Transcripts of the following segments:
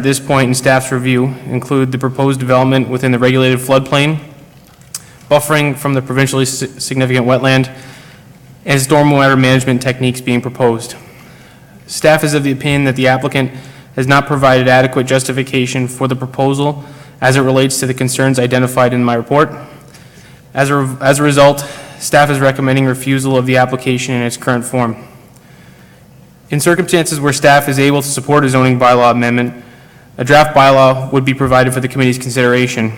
this point in staff's review include the proposed development within the regulated floodplain, buffering from the provincially significant wetland, and stormwater management techniques being proposed. Staff is of the opinion that the applicant has not provided adequate justification for the proposal as it relates to the concerns identified in my report. As a result, staff is recommending refusal of the application in its current form. In circumstances where staff is able to support a zoning bylaw amendment, a draft bylaw would be provided for the committee's consideration.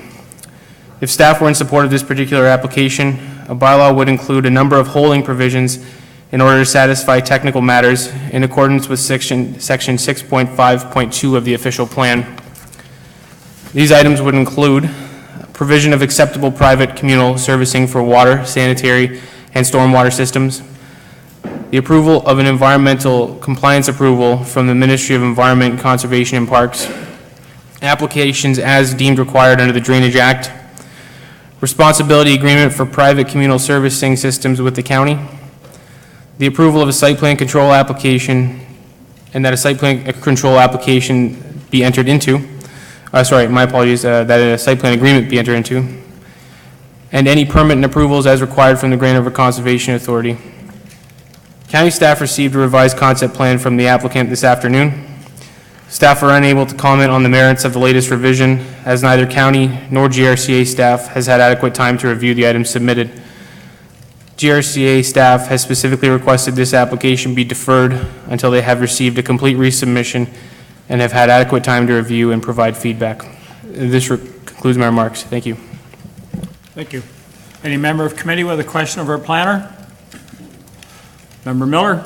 If staff were in support of this particular application, a bylaw would include a number of holding provisions in order to satisfy technical matters in accordance with section 6.5.2 of the official plan. These items would include provision of acceptable private communal servicing for water, sanitary, and stormwater systems, the approval of an environmental compliance approval from the Ministry of Environment, Conservation, and Parks, applications as deemed required under the Drainage Act, responsibility agreement for private communal servicing systems with the county, the approval of a site plan control application, and that a site plan control application be entered into, that a site plan agreement be entered into, and any permit and approvals as required from the Grand River Conservation Authority. County staff received a revised concept plan from the applicant this afternoon. Staff are unable to comment on the merits of the latest revision, as neither county nor GRCA staff has had adequate time to review the items submitted. GRCA staff has specifically requested this application be deferred until they have received a complete resubmission and have had adequate time to review and provide feedback. This concludes my remarks. Thank you. Thank you. Any member of committee with a question of our planner? Member Miller.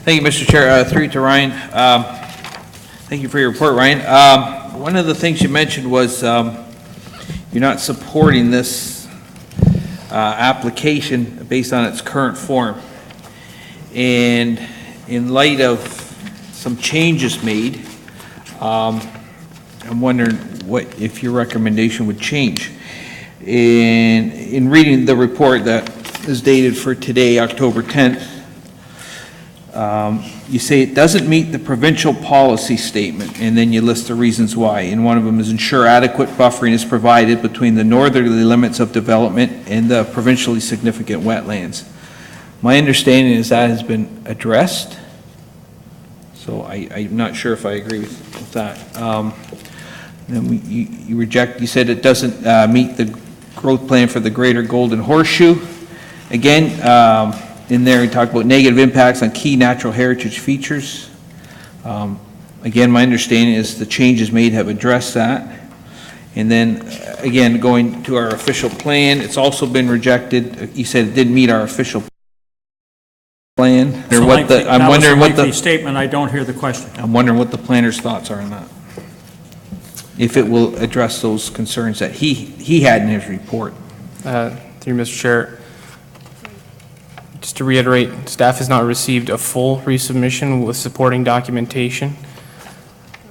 Thank you, Mr. Chair. Through to Ryan. Thank you for your report, Ryan. One of the things you mentioned was you're not supporting this application based on its current form. And in light of some changes made, I'm wondering if your recommendation would change. In reading the report that is dated for today, October 10th, you say it doesn't meet the provincial policy statement, and then you list the reasons why. And one of them is ensure adequate buffering is provided between the northerly limits of development and the provincially significant wetlands. My understanding is that has been addressed, so I'm not sure if I agree with that. Then you said it doesn't meet the growth plan for the Greater Golden Horseshoe. Again, in there we talk about negative impacts on key natural heritage features. Again, my understanding is the changes made have addressed that. And then, again, going to our official plan, it's also been rejected. You said it didn't meet our official plan. I'm wondering what the statement. I don't hear the question. I'm wondering what the planner's thoughts are on that. If it will address those concerns that he had in his report. Through Mr. Chair, just to reiterate, staff has not received a full resubmission with supporting documentation.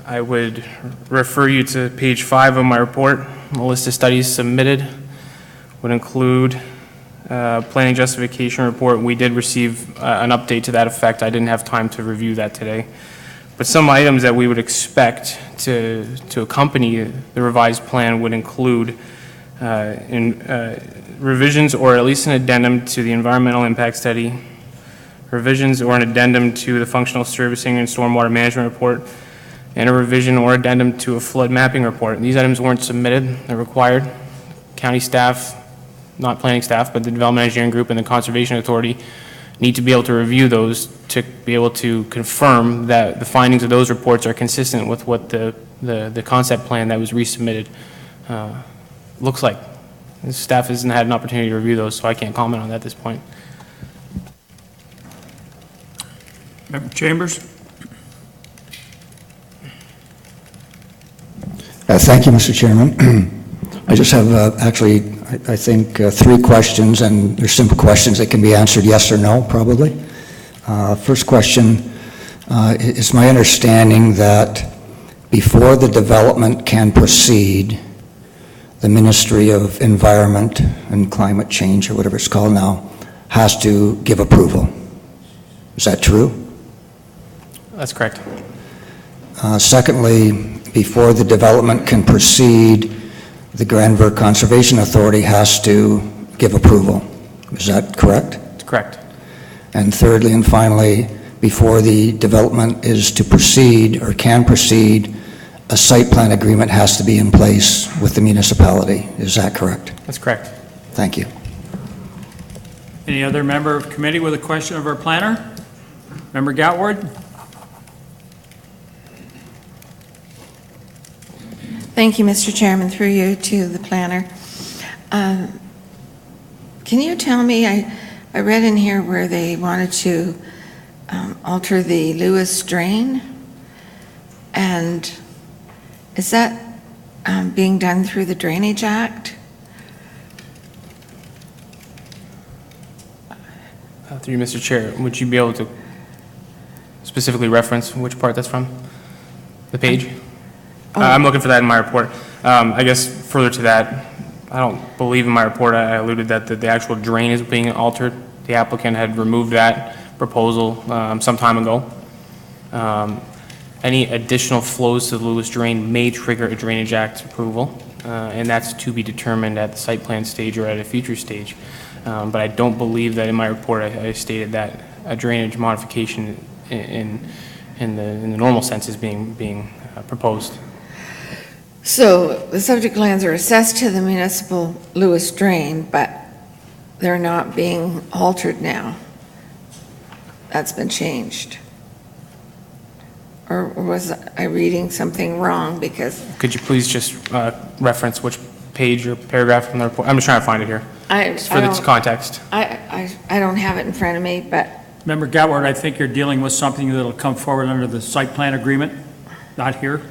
I would refer you to page 5 of my report. The list of studies submitted would include planning justification report. We did receive an update to that effect. I didn't have time to review that today. But some items that we would expect to accompany the revised plan would include revisions or at least an addendum to the environmental impact study, revisions or an addendum to the functional servicing and stormwater management report, and a revision or addendum to a flood mapping report. These items weren't submitted. They're required. County staff, not planning staff, but the Development Engineering Group and the Conservation Authority need to be able to review those to be able to confirm that the findings of those reports are consistent with what the concept plan that was resubmitted looks like. The staff hasn't had an opportunity to review those, so I can't comment on that at this point. Member Chambers. Thank you, Mr. Chairman. I just have actually, I think, 3 questions, and they're simple questions that can be answered yes or no, probably. First question, it's my understanding that before the development can proceed, the Ministry of Environment and Climate Change, or whatever it's called now, has to give approval. Is that true? That's correct. Secondly, before the development can proceed, the Granville Conservation Authority has to give approval. Is that correct? That's correct. And thirdly and finally, before the development is to proceed or can proceed, a site plan agreement has to be in place with the municipality. Is that correct? That's correct. Thank you. Any other member of committee with a question of our planner? Member Gatward? Thank you, Mr. Chairman, through you to the planner. Can you tell me, I read in here where they wanted to alter the Lewis drain, and is that being done through the Drainage Act? Through you, Mr. Chair, would you be able to specifically reference which part that's from? The page? I'm looking for that in my report. I guess further to that, I don't believe in my report I alluded that the actual drain is being altered. The applicant had removed that proposal some time ago. Any additional flows to the Lewis drain may trigger a Drainage Act approval, and that's to be determined at the site plan stage or at a future stage. But I don't believe that in my report I stated that a drainage modification in the normal sense is being proposed. So the subject lands are assessed to the municipal Lewis drain, but they're not being altered now. That's been changed. Or was I reading something wrong? Because Could you please just reference which page or paragraph from the report? I'm just trying to find it here. Just for its context. I don't have it in front of me, but Member Gatward, I think you're dealing with something that'll come forward under the site plan agreement, not here.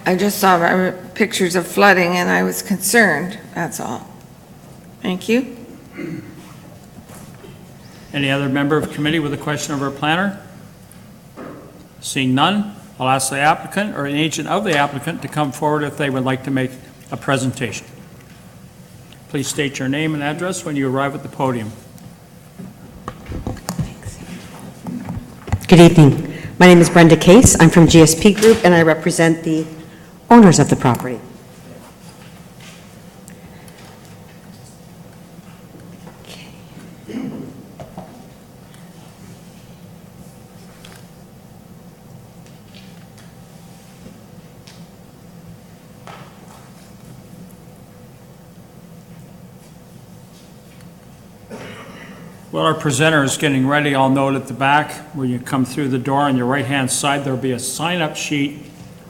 I just saw pictures of flooding and I was concerned, that's all. Thank you. Any other member of committee with a question of our planner? Seeing none, I'll ask the applicant or an agent of the applicant to come forward if they would like to make a presentation. Please state your name and address when you arrive at the podium. Good evening. My name is Brenda Case. I'm from GSP Group, and I represent the owners of the property. While our presenter is getting ready, I'll note at the back, when you come through the door on your right-hand side, there'll be a sign-up sheet.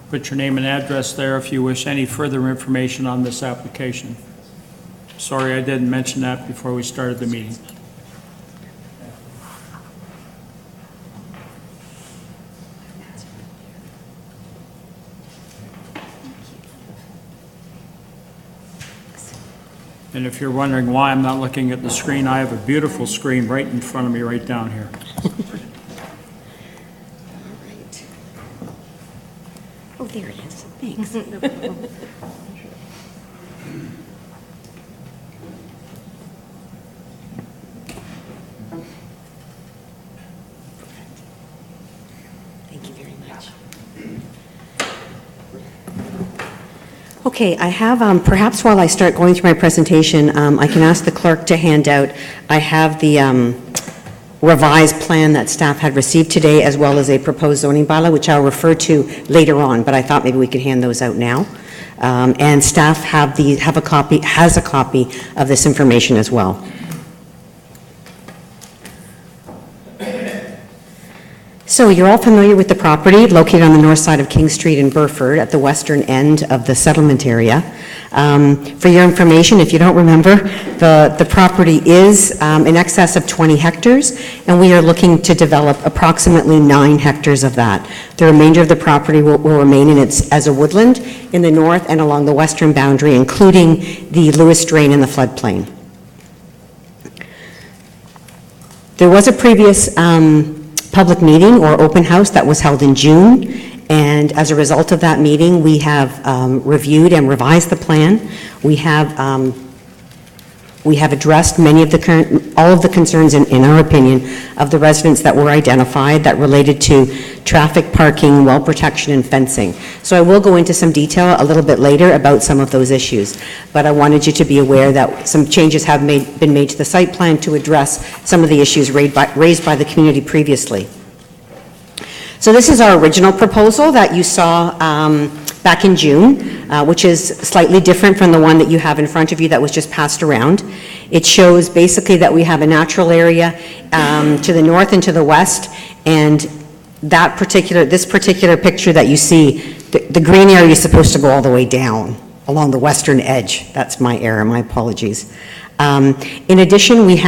Put your name and address there if you wish any further information on this application. Sorry I didn't mention that before we started the meeting. And if you're wondering why I'm not looking at the screen, I have a beautiful screen right in front of me, right down here. Oh, there it is. Thanks. Thank you very much. Okay, I have, perhaps while I start going through my presentation, I can ask the clerk to hand out, I have the revised plan that staff had received today, as well as a proposed zoning bylaw, which I'll refer to later on, but I thought maybe we could hand those out now. And staff has a copy of this information as well. So you're all familiar with the property located on the north side of King Street in Burford at the western end of the settlement area. For your information, if you don't remember, the property is in excess of 20 hectares, and we are looking to develop approximately 9 hectares of that. The remainder of the property will remain as a woodland in the north and along the western boundary, including the Lewis Drain in the floodplain. There was a previous public meeting or open house that was held in June, and as a result of that meeting, we have reviewed and revised the plan. We have We have addressed many of the all of the concerns, in our opinion, of the residents that were identified that related to traffic, parking, well protection, and fencing. So I will go into some detail a little bit later about some of those issues, but I wanted you to be aware that some changes have been made to the site plan to address some of the issues raised by the community previously. So this is our original proposal that you saw back in June, which is slightly different from the one that you have in front of you that was just passed around. It shows basically that we have a natural area to the north and to the west, and this particular picture that you see, the green area is supposed to go all the way down along the western edge. That's my error, my apologies. In addition, we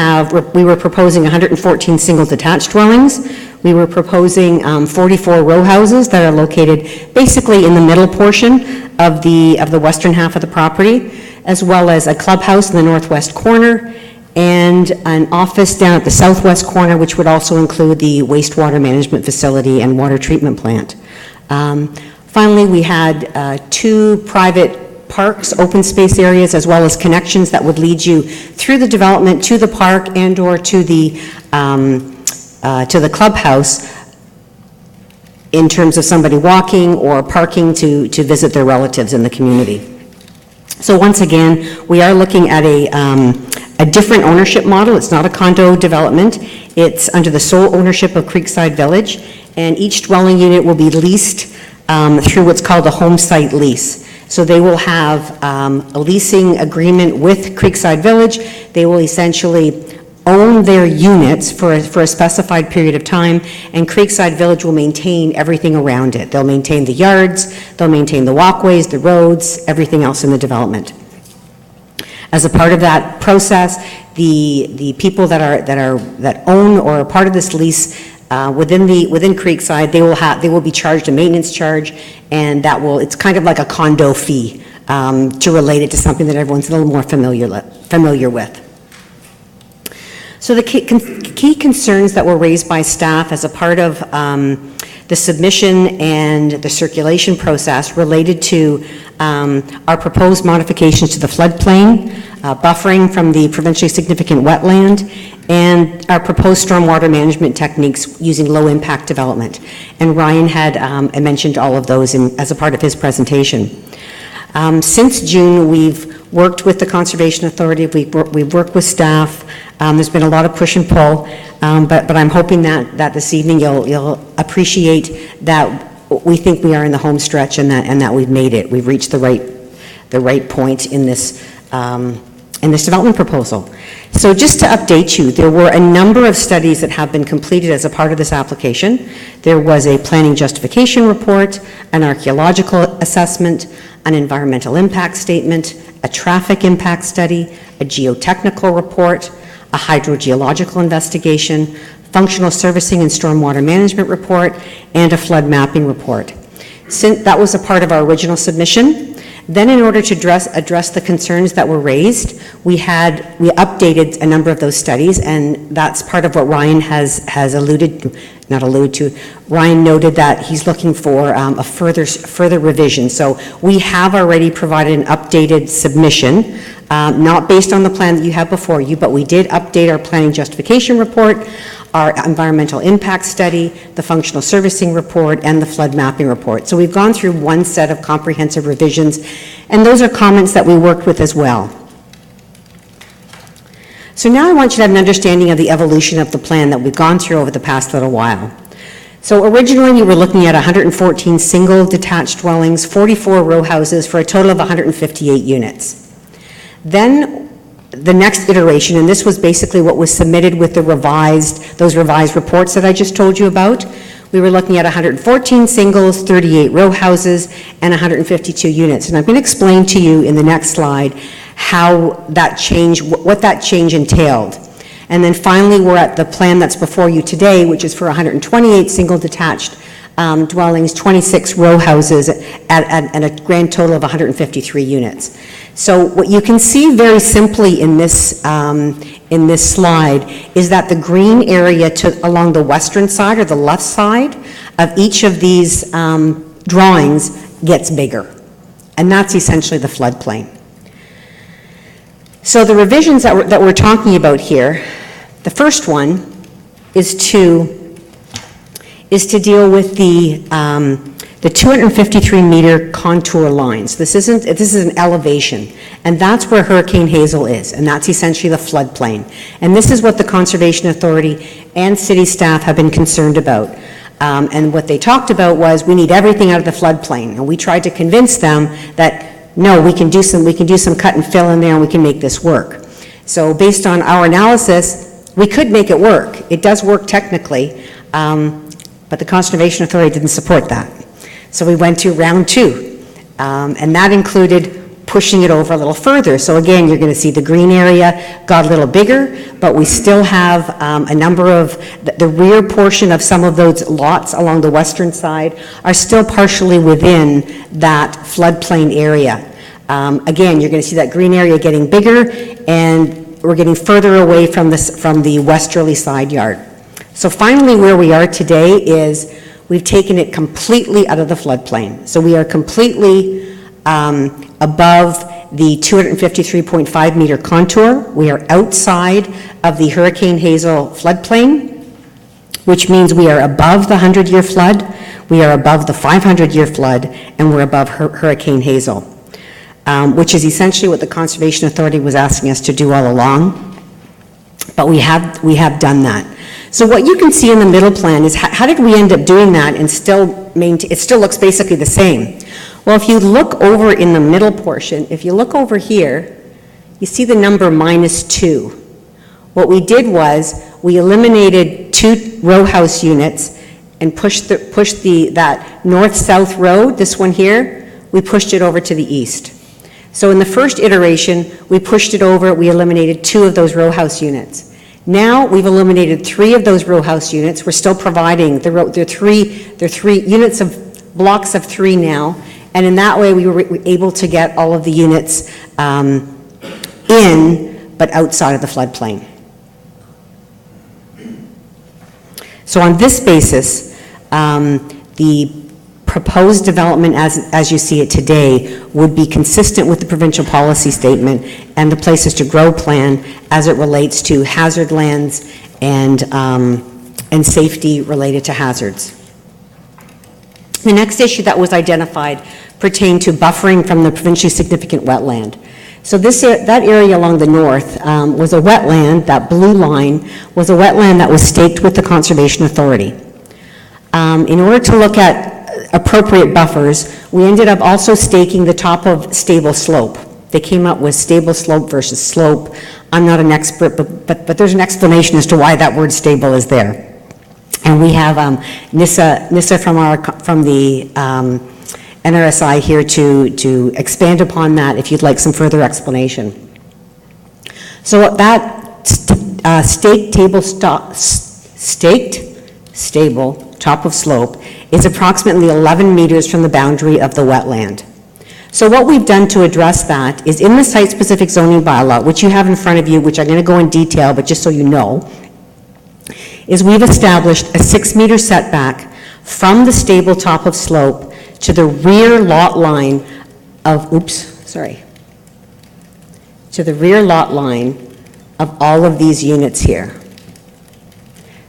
were proposing 114 single detached dwellings. We were proposing 44 row houses that are located basically in the middle portion of the western half of the property, as well as a clubhouse in the northwest corner and an office down at the southwest corner, which would also include the wastewater management facility and water treatment plant. Finally, we had 2 private parks, open space areas, as well as connections that would lead you through the development to the park and or to the clubhouse in terms of somebody walking or parking to visit their relatives in the community. So once again, we are looking at a different ownership model. It's not a condo development. It's under the sole ownership of Creekside Village, and each dwelling unit will be leased through what's called a home site lease. So they will have a leasing agreement with Creekside Village. They will essentially own their units for a specified period of time, and Creekside Village will maintain everything around it. They'll maintain the yards, they'll maintain the walkways, the roads, everything else in the development. As a part of that process, the people that own or are part of this lease within Creekside, they will be charged a maintenance charge, and it's kind of like a condo fee to relate it to something that everyone's a little more familiar with. So the key concerns that were raised by staff as a part of the submission and the circulation process related to our proposed modifications to the floodplain, buffering from the provincially significant wetland, and our proposed stormwater management techniques using low-impact development. And Ryan had mentioned all of those as a part of his presentation. Since June, we've worked with the Conservation Authority, we've worked with staff. There's been a lot of push and pull, but I'm hoping that this evening you'll appreciate that we think we are in the home stretch and that we've made it. We've reached the right point in this development proposal. So just to update you, there were a number of studies that have been completed as a part of this application. There was a planning justification report, an archaeological assessment, an environmental impact statement, a traffic impact study, a geotechnical report, a hydrogeological investigation, functional servicing and stormwater management report, and a flood mapping report. Since that was a part of our original submission, then in order to address the concerns that were raised, we updated a number of those studies, and that's part of what Ryan has Ryan noted that he's looking for a further revision. So we have already provided an updated submission, not based on the plan that you have before you, but we did update our planning justification report, our environmental impact study, the functional servicing report, and the flood mapping report. So we've gone through one set of comprehensive revisions, and those are comments that we worked with as well. So now I want you to have an understanding of the evolution of the plan that we've gone through over the past little while. So originally, you were looking at 114 single detached dwellings, 44 row houses for a total of 158 units. Then the next iteration, and this was basically what was submitted with those revised reports that I just told you about, we were looking at 114 singles, 38 row houses, and 152 units. And I'm going to explain to you in the next slide how that change, what that change entailed. And then finally, we're at the plan that's before you today, which is for 128 single detached dwellings, 26 row houses, and a grand total of 153 units. So what you can see very simply in this slide is that the green area along the western side or the left side of each of these drawings gets bigger. And that's essentially the floodplain. So the revisions that we're talking about here, the first one is to deal with the 253-meter contour lines. This is an elevation, and that's where Hurricane Hazel is, and that's essentially the floodplain. And this is what the Conservation Authority and city staff have been concerned about. And what they talked about was, we need everything out of the floodplain, and we tried to convince them that, no, we can do some cut and fill in there, and we can make this work. So based on our analysis, we could make it work. It does work technically, but the Conservation Authority didn't support that. So we went to round 2, and that included pushing it over a little further. So again, you're going to see the green area got a little bigger, but we still have a number of, the rear portion of some of those lots along the western side are still partially within that floodplain area. Again, you're going to see that green area getting bigger, and we're getting further away from the westerly side yard. So finally, where we are today is we've taken it completely out of the floodplain. So we are completely above the 253.5 meter contour. We are outside of the Hurricane Hazel floodplain, which means we are above the 100-year flood, we are above the 500-year flood, and we're above Hurricane Hazel, which is essentially what the Conservation Authority was asking us to do all along. But we have done that. So what you can see in the middle plan is how did we end up doing that and still maintain, it still looks basically the same. Well, if you look over in the middle portion, if you look over here, you see the number -2. What we did was we eliminated 2 row house units and pushed that north-south road, this one here, we pushed it over to the east. So in the first iteration, we pushed it over, we eliminated 2 of those row house units. Now we've eliminated 3 of those row house units. We're still providing, they're three units of blocks of 3 now, and in that way we were able to get all of the units in, but outside of the floodplain. So on this basis, the proposed development as you see it today would be consistent with the provincial policy statement and the places to grow plan as it relates to hazard lands and safety related to hazards. The next issue that was identified pertained to buffering from the provincially significant wetland. So that area along the north was a wetland, that blue line was a wetland that was staked with the Conservation Authority. In order to look at appropriate buffers, we ended up also staking the top of stable slope. They came up with stable slope versus slope. I'm not an expert, but there's an explanation as to why that word stable is there. And we have Nissa from the NRSI here to expand upon that if you'd like some further explanation. So that staked stable top of slope is approximately 11 meters from the boundary of the wetland. So what we've done to address that is in the site-specific zoning bylaw, which you have in front of you, which I'm going to go in detail, but just so you know, is we've established a 6-meter setback from the stable top of slope to the rear lot line of, to the rear lot line of all of these units here.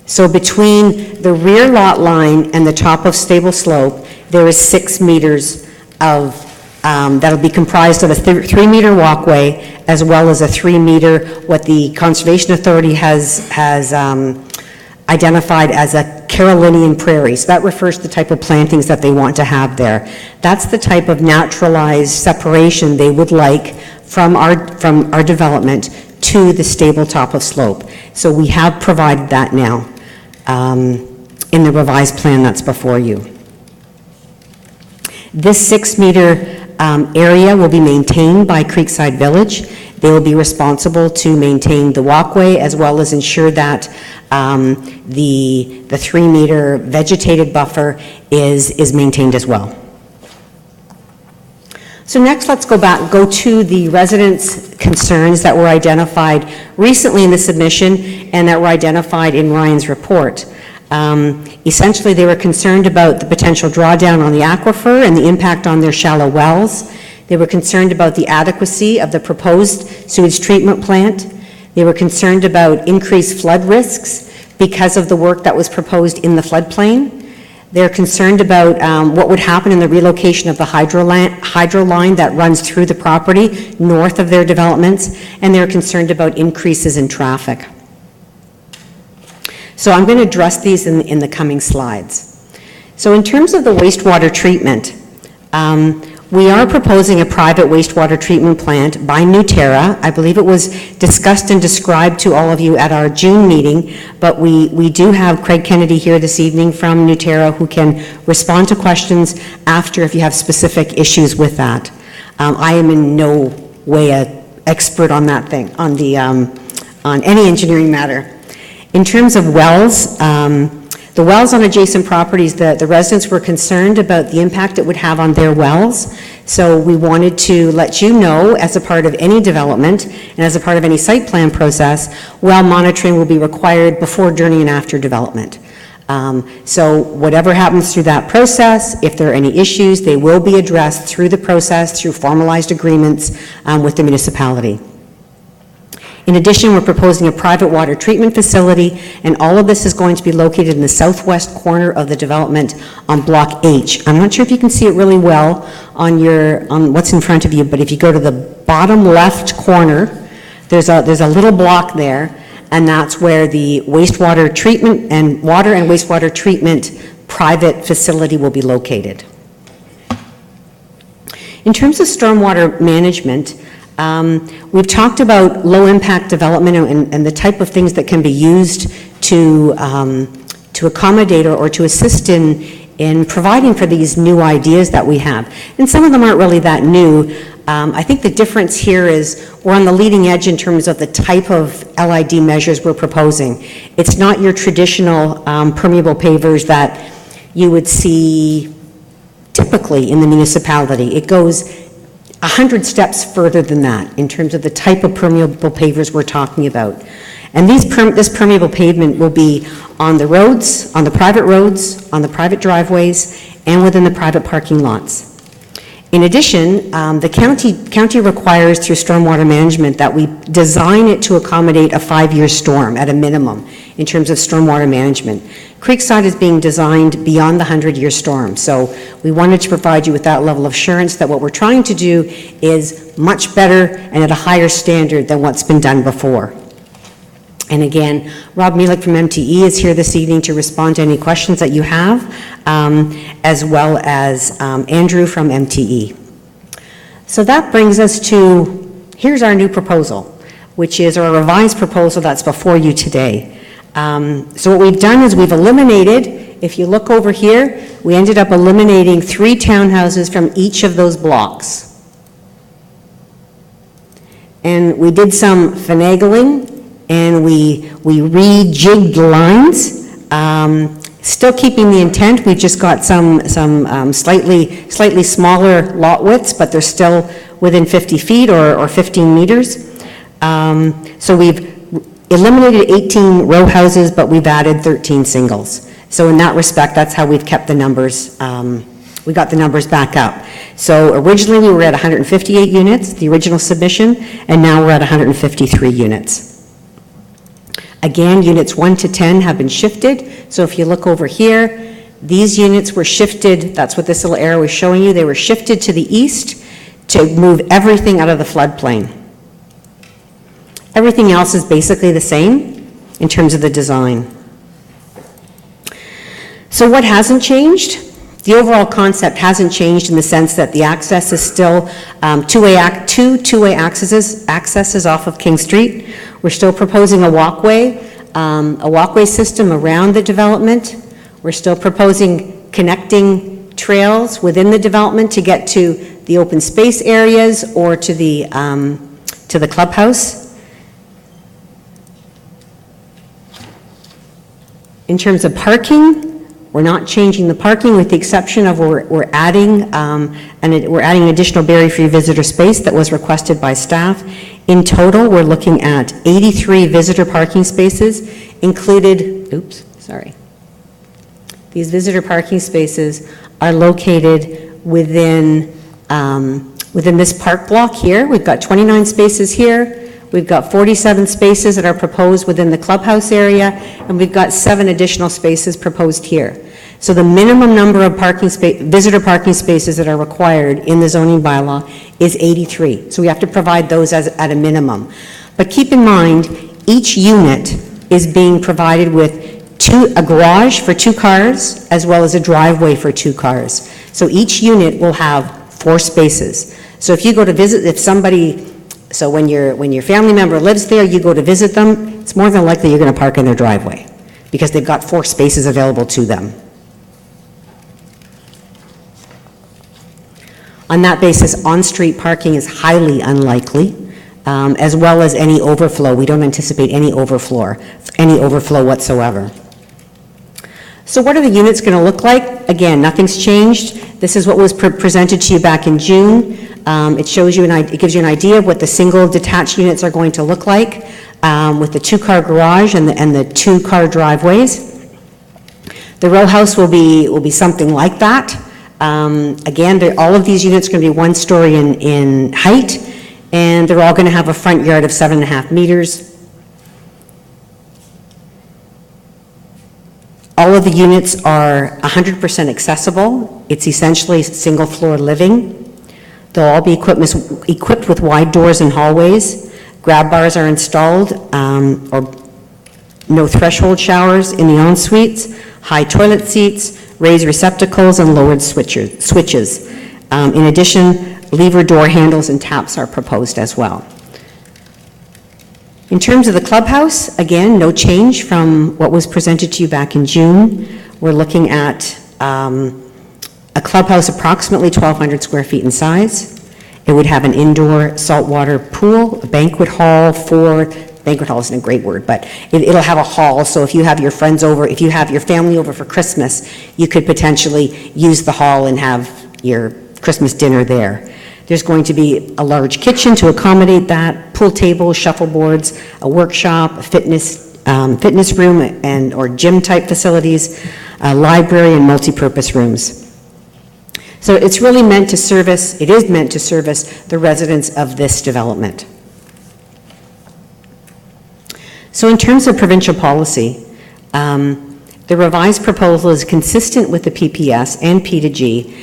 So between the rear lot line and the top of stable slope, there is 6 meters of, that'll be comprised of a 3-meter walkway as well as a 3-meter, what the Conservation Authority has identified as a Carolinian prairie. So that refers to the type of plantings that they want to have there. That's the type of naturalized separation they would like from our development to the stable top of slope. So we have provided that now in the revised plan that's before you. This 6-meter area will be maintained by Creekside Village. They will be responsible to maintain the walkway as well as ensure that the 3-meter vegetated buffer is maintained as well. So next, let's go to the residents' concerns that were identified recently in the submission and that were identified in Ryan's report. Essentially, they were concerned about the potential drawdown on the aquifer and the impact on their shallow wells. They were concerned about the adequacy of the proposed sewage treatment plant. They were concerned about increased flood risks because of the work that was proposed in the floodplain. They're concerned about what would happen in the relocation of the hydro line that runs through the property north of their developments, and they're concerned about increases in traffic. So I'm going to address these in the coming slides. So in terms of the wastewater treatment, we are proposing a private wastewater treatment plant by Newterra. I believe it was discussed and described to all of you at our June meeting, but we do have Craig Kennedy here this evening from Newterra who can respond to questions after if you have specific issues with that. I am in no way an expert on that thing, on any engineering matter. In terms of wells, the wells on adjacent properties, the residents were concerned about the impact it would have on their wells. So we wanted to let you know, as a part of any development and as a part of any site plan process, well monitoring will be required before, during, and after development. So whatever happens through that process, if there are any issues, they will be addressed through the process, through formalized agreements with the municipality. In addition, we're proposing a private water treatment facility, and all of this is going to be located in the southwest corner of the development on Block H. I'm not sure if you can see it really well on what's in front of you, but if you go to the bottom left corner, there's a little block there, and that's where the wastewater treatment and water and wastewater treatment private facility will be located. In terms of stormwater management, we've talked about low-impact development and the type of things that can be used to accommodate or to assist in providing for these new ideas that we have. And some of them aren't really that new. I think the difference here is we're on the leading edge in terms of the type of LID measures we're proposing. It's not your traditional permeable pavers that you would see typically in the municipality. It goes 100 steps further than that in terms of the type of permeable pavers we're talking about. And this permeable pavement will be on the roads, on the private driveways, and within the private parking lots. In addition, the county requires through stormwater management that we design it to accommodate a 5-year storm at a minimum in terms of stormwater management. Creekside is being designed beyond the 100-year storm, so we wanted to provide you with that level of assurance that what we're trying to do is much better and at a higher standard than what's been done before. And again, Rob Mielek from MTE is here this evening to respond to any questions that you have, as well as Andrew from MTE. So that brings us to, here's our new proposal, which is our revised proposal that's before you today. So what we've done is we've eliminated, if you look over here, we ended up eliminating 3 townhouses from each of those blocks. And we did some finagling, and we rejigged lines, still keeping the intent. We've just got some slightly smaller lot widths, but they're still within 50 feet or 15 meters. So we've eliminated 18 row houses, but we've added 13 singles. So in that respect, that's how we've kept the numbers. We got the numbers back up. So originally we were at 158 units, the original submission, and now we're at 153 units. Again, units 1 to 10 have been shifted. So if you look over here, these units were shifted, that's what this little arrow is showing you, they were shifted to the east to move everything out of the floodplain. Everything else is basically the same in terms of the design. So what hasn't changed? The overall concept hasn't changed in the sense that the access is still two two-way accesses off of King Street. We're still proposing a walkway system around the development. We're still proposing connecting trails within the development to get to the open space areas or to the clubhouse. In terms of parking, we're not changing the parking with the exception of we're adding an additional barrier-free visitor space that was requested by staff. In total, we're looking at 83 visitor parking spaces included, These visitor parking spaces are located within Within this park block here, we've got 29 spaces here, we've got 47 spaces that are proposed within the clubhouse area, and we've got 7 additional spaces proposed here. So the minimum number of visitor parking spaces that are required in the zoning bylaw is 83. So we have to provide those at a minimum. But keep in mind, each unit is being provided with a garage for 2 cars, as well as a driveway for 2 cars. So each unit will have 4 spaces. So if you go to visit, so when your family member lives there, you go to visit them, it's more than likely you're going to park in their driveway, because they've got 4 spaces available to them. On that basis, on-street parking is highly unlikely, as well as any overflow. We don't anticipate any overflow whatsoever. So what are the units going to look like? Again, nothing's changed. This is what was presented to you back in June. It gives you an idea of what the single detached units are going to look like, with the 2-car garage and the 2-car driveways. The row house will be something like that. Again, all of these units are going to be 1 story in height, and they're all going to have a front yard of 7.5 meters. All of the units are 100% accessible. It's essentially single-floor living. They'll all be equipped with wide doors and hallways. Grab bars are installed, or no threshold showers in the en-suites, high toilet seats, raised receptacles, and lowered switches. In addition, lever door handles and taps are proposed as well. In terms of the clubhouse, again, no change from what was presented to you back in June. We're looking at a clubhouse approximately 1,200 square feet in size. It would have an indoor saltwater pool, a banquet hall banquet hall isn't a great word, but it'll have a hall, so if you have your friends over, if you have your family over for Christmas, you could potentially use the hall and have your Christmas dinner there. There's going to be a large kitchen to accommodate that, pool tables, shuffleboards, a workshop, a fitness room or gym type facilities, a library, and multi-purpose rooms. So it is meant to service the residents of this development. So in terms of provincial policy, the revised proposal is consistent with the PPS and P2G,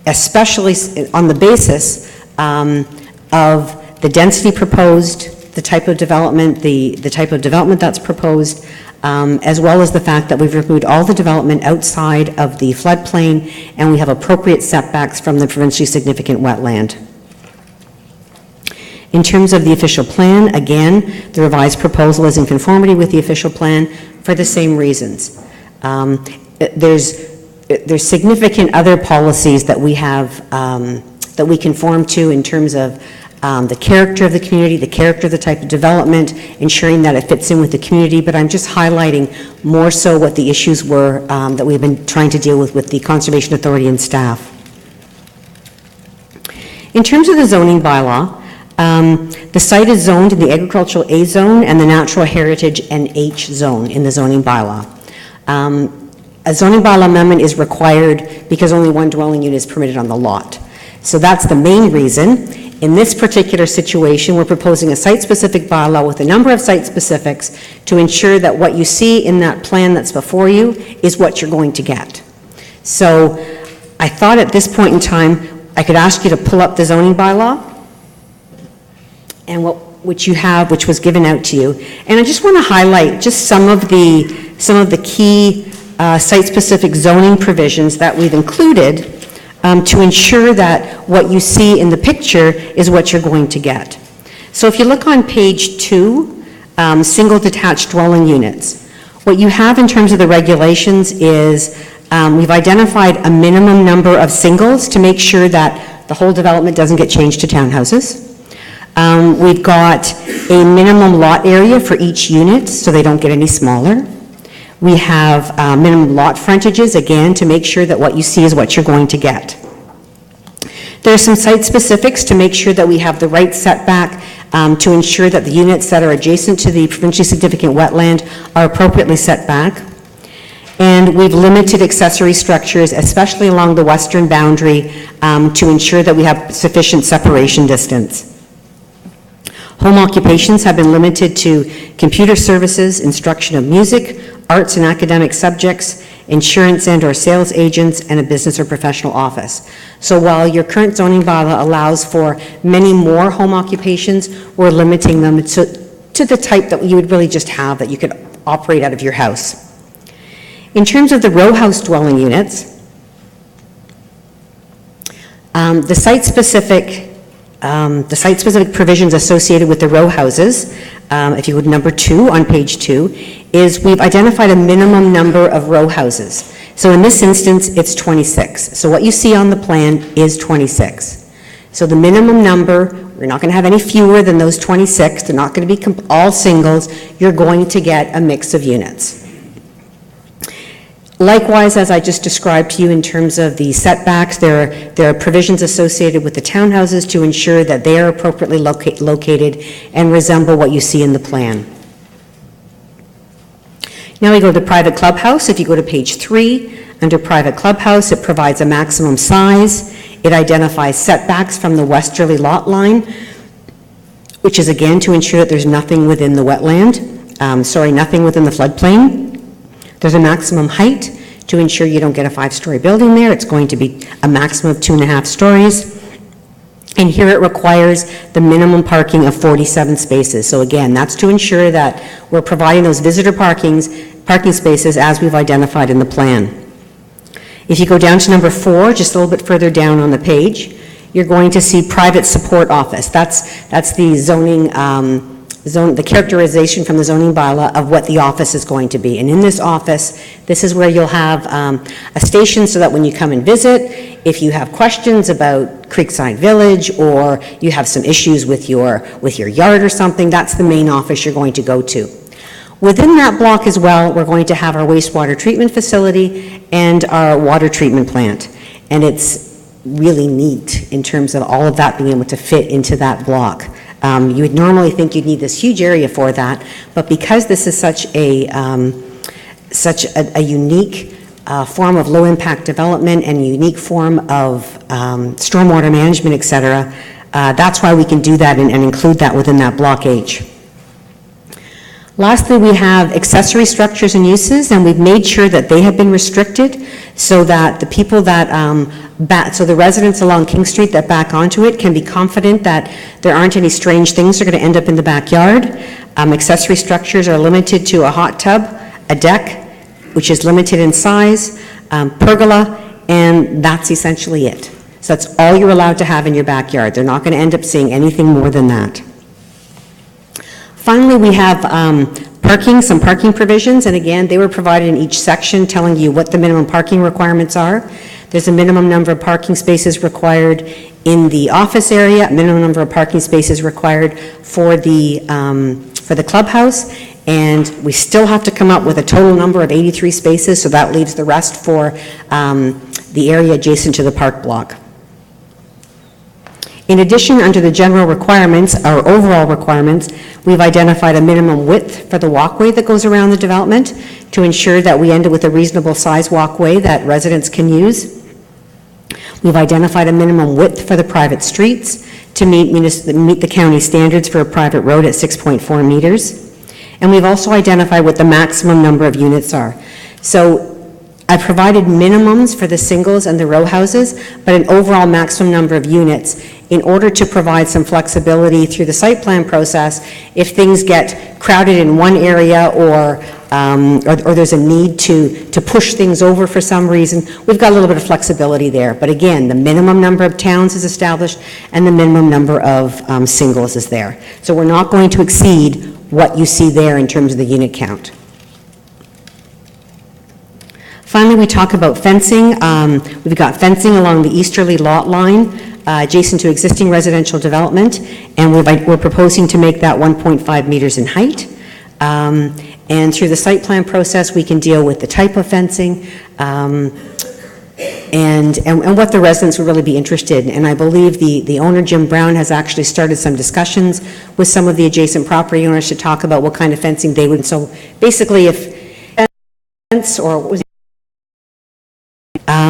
especially on the basis of the density proposed, the type of development, the type of development that's proposed, as well as the fact that we've removed all the development outside of the floodplain, and we have appropriate setbacks from the provincially significant wetland. In terms of the official plan, again, the revised proposal is in conformity with the official plan for the same reasons. There's significant other policies that we have, that we conform to in terms of the character of the community, the character of the type of development, ensuring that it fits in with the community, but I'm just highlighting more so what the issues were that we've been trying to deal with the Conservation Authority and staff. In terms of the zoning bylaw, the site is zoned in the agricultural A zone and the natural heritage and H zone in the zoning bylaw. A zoning bylaw amendment is required because only 1 dwelling unit is permitted on the lot. So that's the main reason. In this particular situation, we're proposing a site-specific bylaw with a number of site specifics to ensure that what you see in that plan that's before you is what you're going to get. So I thought at this point in time, I could ask you to pull up the zoning bylaw and which you have, which was given out to you. And I just want to highlight just some of the key site-specific zoning provisions that we've included to ensure that what you see in the picture is what you're going to get. So if you look on page 2, single detached dwelling units, what you have in terms of the regulations is we've identified a minimum number of singles to make sure that the whole development doesn't get changed to townhouses. We've got a minimum lot area for each unit so they don't get any smaller. We have minimum lot frontages, again, to make sure that what you see is what you're going to get. There are some site specifics to make sure that we have the right setback to ensure that the units that are adjacent to the provincially significant wetland are appropriately set back. And we've limited accessory structures, especially along the western boundary, to ensure that we have sufficient separation distance. Home occupations have been limited to computer services, instruction of music, arts and academic subjects, insurance and/or sales agents, and a business or professional office. So while your current zoning bylaw allows for many more home occupations, we're limiting them to the type that you would really just have, that you could operate out of your house. In terms of the row house dwelling units, the site-specific provisions associated with the row houses, if you would number 2 on page 2, is we've identified a minimum number of row houses. So in this instance, it's 26. So what you see on the plan is 26. So the minimum number, we're not going to have any fewer than those 26. They're not going to be all singles. You're going to get a mix of units. Likewise, as I just described to you in terms of the setbacks, there are provisions associated with the townhouses to ensure that they are appropriately located and resemble what you see in the plan. Now we go to the private clubhouse. If you go to page 3, under private clubhouse, it provides a maximum size. It identifies setbacks from the westerly lot line, which is again to ensure that there's nothing within the wetland, nothing within the floodplain. There's a maximum height to ensure you don't get a 5-story building there. It's going to be a maximum of 2.5 stories. And here it requires the minimum parking of 47 spaces. So again, that's to ensure that we're providing those visitor parking spaces as we've identified in the plan. If you go down to number 4, just a little bit further down on the page, you're going to see private support office. That's the zoning, the characterization from the zoning bylaw of what the office is going to be. And in this office, this is where you'll have a station so that when you come and visit, if you have questions about Creekside Village or you have some issues with your yard or something, that's the main office you're going to go to. Within that block as well, we're going to have our wastewater treatment facility and our water treatment plant. And it's really neat in terms of all of that being able to fit into that block. You would normally think you'd need this huge area for that, but because this is such a unique form of low-impact development and a unique form of stormwater management, et cetera, that's why we can do that and include that within that Block H. Lastly, we have accessory structures and uses, and we've made sure that they have been restricted so that the people that, so the residents along King Street that back onto it can be confident that there aren't any strange things that are going to end up in the backyard. Accessory structures are limited to a hot tub, a deck, which is limited in size, pergola, and that's essentially it. So that's all you're allowed to have in your backyard. They're not going to end up seeing anything more than that. Finally, we have some parking provisions, and again, they were provided in each section telling you what the minimum parking requirements are. There's a minimum number of parking spaces required in the office area, a minimum number of parking spaces required for the clubhouse, and we still have to come up with a total number of 83 spaces, so that leaves the rest for the area adjacent to the park block. In addition, under the general requirements, our overall requirements, we've identified a minimum width for the walkway that goes around the development to ensure that we end up with a reasonable size walkway that residents can use. We've identified a minimum width for the private streets to meet the county standards for a private road at 6.4 meters. And we've also identified what the maximum number of units are. So I provided minimums for the singles and the row houses, but an overall maximum number of units in order to provide some flexibility through the site plan process if things get crowded in one area or there's a need to push things over for some reason. We've got a little bit of flexibility there. But again, the minimum number of towns is established and the minimum number of singles is there. So we're not going to exceed what you see there in terms of the unit count. Finally, we talk about fencing. We've got fencing along the easterly lot line adjacent to existing residential development, and we're proposing to make that 1.5 meters in height. And through the site plan process, we can deal with the type of fencing and what the residents would really be interested in. And I believe the owner, Jim Brown, has actually started some discussions with some of the adjacent property owners to talk about what kind of fencing they would. So basically, if fence or what was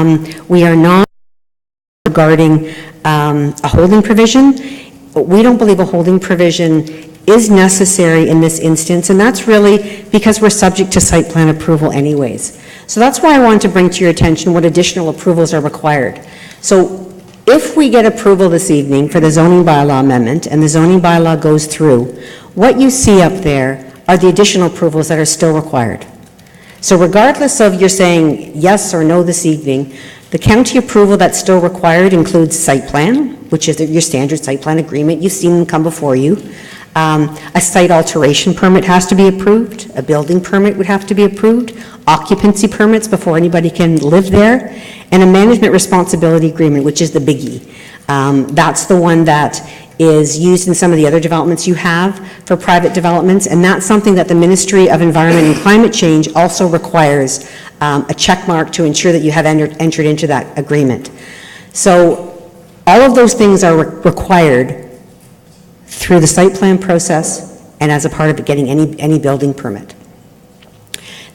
We are not regarding a holding provision. We don't believe a holding provision is necessary in this instance, and that's really because we're subject to site plan approval anyways. So that's why I wanted to bring to your attention what additional approvals are required. So if we get approval this evening for the zoning bylaw amendment and the zoning bylaw goes through, what you see up there are the additional approvals that are still required. So regardless of you're saying yes or no this evening, the county approval that's still required includes site plan, which is your standard site plan agreement. You've seen them come before you. A site alteration permit has to be approved. A building permit would have to be approved. Occupancy permits before anybody can live there. And a management responsibility agreement, which is the biggie. That's the one that is used in some of the other developments you have for private developments, and that's something that the Ministry of Environment and Climate Change also requires a check mark to ensure that you have entered into that agreement. So all of those things are required through the site plan process and as a part of getting any building permit.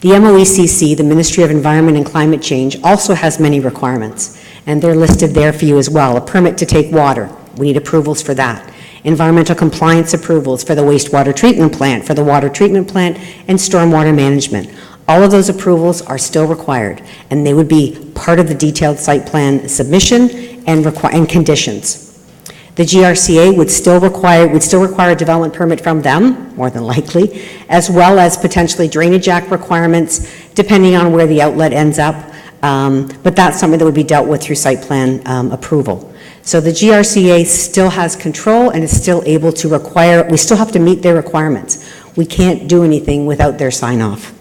The MOECC, the Ministry of Environment and Climate Change, also has many requirements, and they're listed there for you as well. A permit to take water, we need approvals for that. Environmental compliance approvals for the wastewater treatment plant, for the water treatment plant, and stormwater management. All of those approvals are still required, and they would be part of the detailed site plan submission and conditions. The GRCA would still require a development permit from them, more than likely, as well as potentially Drainage Act requirements, depending on where the outlet ends up. But that's something that would be dealt with through site plan approval. So the GRCA still has control and is still able to require, we still have to meet their requirements. We can't do anything without their sign-off.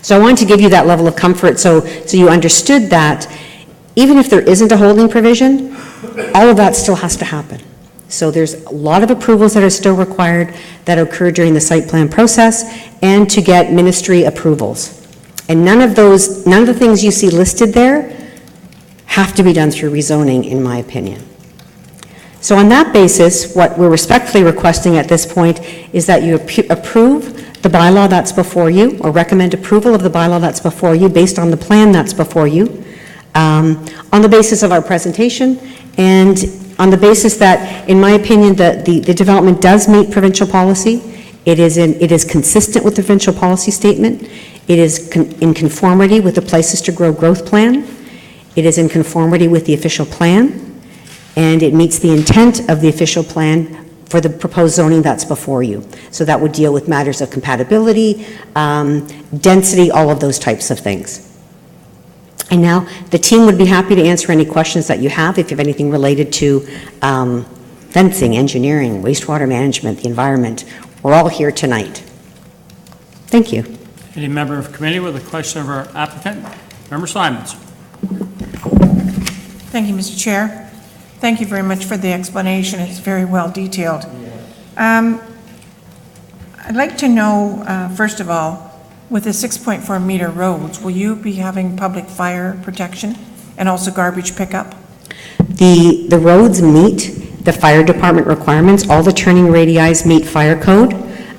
So I wanted to give you that level of comfort so you understood that even if there isn't a holding provision, all of that still has to happen. So there's a lot of approvals that are still required that occur during the site plan process and to get ministry approvals. And none of the things you see listed there have to be done through rezoning, in my opinion. So on that basis, what we're respectfully requesting at this point is that you approve the bylaw that's before you, or recommend approval of the bylaw that's before you based on the plan that's before you, on the basis of our presentation, and on the basis that, in my opinion, the development does meet provincial policy. It is consistent with the provincial policy statement. It is in conformity with the Places to Grow growth plan. It is in conformity with the official plan, and it meets the intent of the official plan for the proposed zoning that's before you. So that would deal with matters of compatibility, density, all of those types of things. And now the team would be happy to answer any questions that you have if you have anything related to fencing, engineering, wastewater management, the environment. We're all here tonight. Thank you. Any member of committee with a question of our applicant? Member Simons. Thank you, Mr. Chair. Thank you very much for the explanation. It's very well detailed. I'd like to know, first of all, with the 6.4 meter roads, will you be having public fire protection and also garbage pickup? The roads meet the fire department requirements. All the turning radii meet fire code,